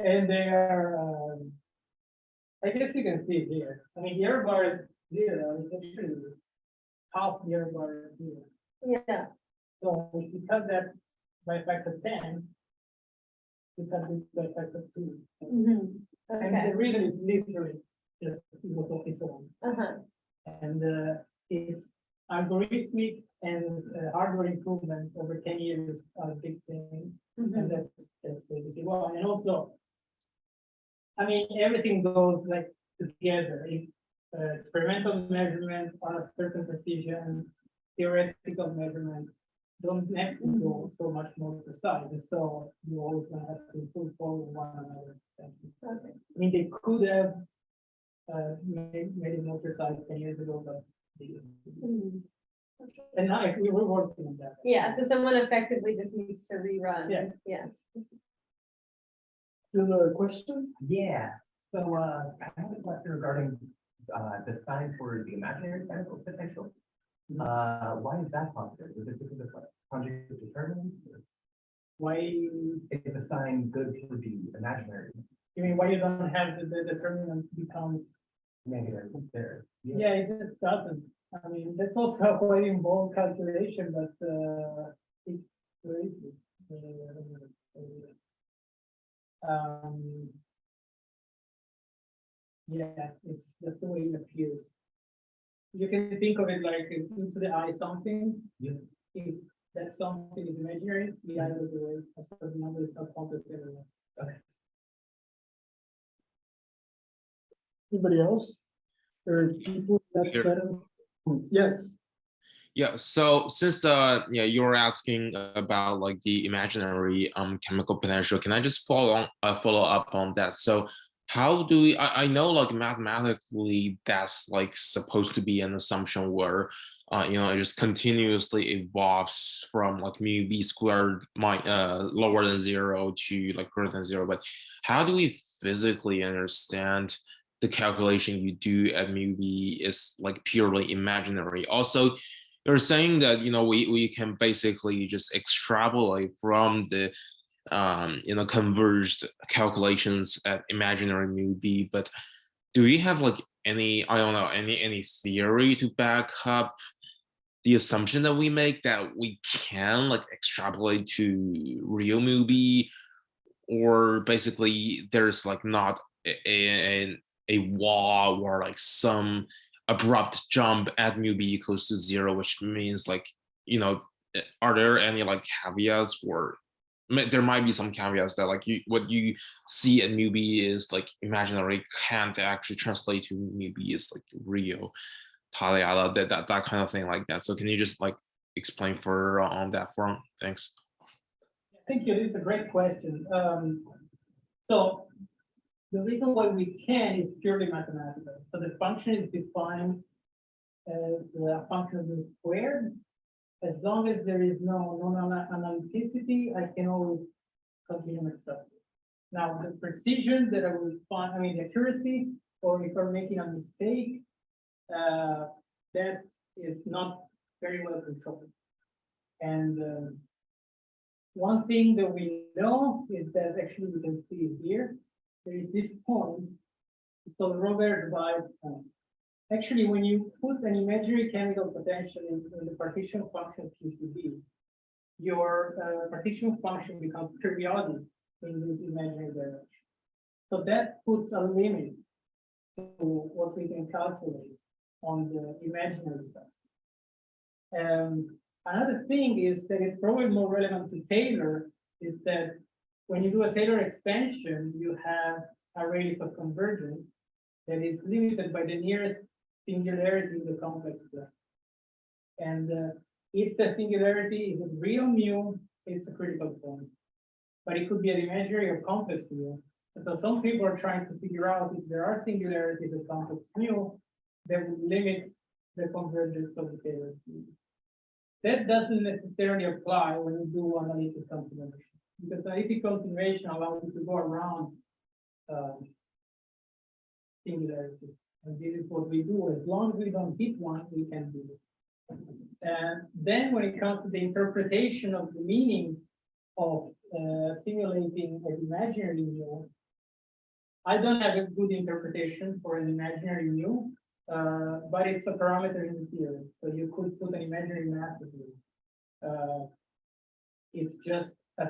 and they are. I guess you can see it here. I mean, the error bar is 0. It's actually half the error bar is 0. Yeah, So if you cut that by a factor 10, you cut this by a factor 2. mhm, And okay, the reason is literally just because of its own. uh-huh, And it's algorithmic and hardware improvement over 10 years are a big thing. And mhm, that's basically why. And also, I mean, everything goes like together. If experimental measurement on a certain precision, theoretical measurement don't have to go so much more precise. And so you always gonna have to improve forward one another. okay. I mean, they could have made it more precise 10 years ago, but they didn't. Mhm. And now we were working on that. Yeah, so someone effectively just needs to rerun. Yeah. Yeah. Another question? Yeah, so, I have a question regarding, the sign for the imaginary chemical potential. Why is that positive? Is it because of like conjugate determinants? Or Why, is the sign good for the imaginary you mean, why you don't have the determinant becomes, negative there? yeah, it just doesn't. I mean, that's also a quite involved calculation, but, it's crazy. Yeah, it's just the way it appears. You can think of it like into the eye something. Yeah. If that something is imaginary, the eye goes away. A certain number is not complex everywhere. Anybody else? Or people that Here. said, yes, Yeah, so since yeah, you were asking about like the imaginary chemical potential, can I just follow up on that? So how do we, I know like mathematically that's like supposed to be an assumption where it just continuously evolves from like mu b squared lower than 0 to like greater than 0, but how do we physically understand the calculation you do at mu b is like purely imaginary? Also, you're saying that we can basically just extrapolate from the converged calculations at imaginary mu b, but do we have like any, I don't know, any theory to back up the assumption that we make that we can like extrapolate to real mu b, or basically there's like not a wall or like some abrupt jump at mu b equals to 0, which means like, are there any like caveats, or there might be some caveats that like what you see at mu b is like imaginary can't actually translate to mu b is like real, that kind of thing like that. So can you just like explain further on that front? Thanks. Thank you. It's a great question. So the reason why we can is purely mathematical. So the function is defined as a function of the squared. As long as there is no non-analyticity, I can always continue my stuff. Now, the precision that I will find, I mean, the accuracy, or if I'm making a mistake, that is not very well controlled. And one thing that we know is that actually we can see it here. There is this point, it's called Robert divide point. Actually, when you put an imaginary chemical potential in the partition function PCB, your partition function becomes periodic in this imaginary direction. So that puts a limit to what we can calculate on the imaginary side. Another thing is that is probably more relevant to Taylor is that when you do a Taylor expansion, you have a radius of convergence that is limited by the nearest singularity in the complex plane. And if the singularity is a real mu, it's a critical point. But it could be an imaginary or complex mu. And so some people are trying to figure out if there are singularities of complex mu that would limit the convergence of the Taylor series. that doesn't necessarily apply when you do analytic continuation. Because analytic continuation allows you to go around singularity. And this is what we do. As long as we don't hit one, we can do it. And then when it comes to the interpretation of the meaning of simulating an imaginary mu, I don't have a good interpretation for an imaginary mu, but it's a parameter in the theory. So you could put an imaginary mass of it. It's just a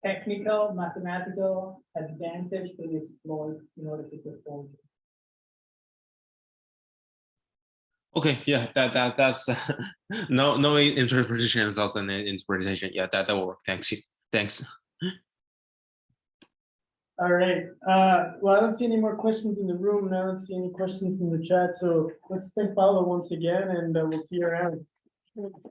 technical, mathematical advantage to exploit in order to perform it. Okay, yeah, that's no interpretation is also an interpretation. Yeah, that will work. Thanks. All right, well, I don't see any more questions in the room, and I don't see any questions in the chat, so let's thank Paolo once again, and we'll see you around.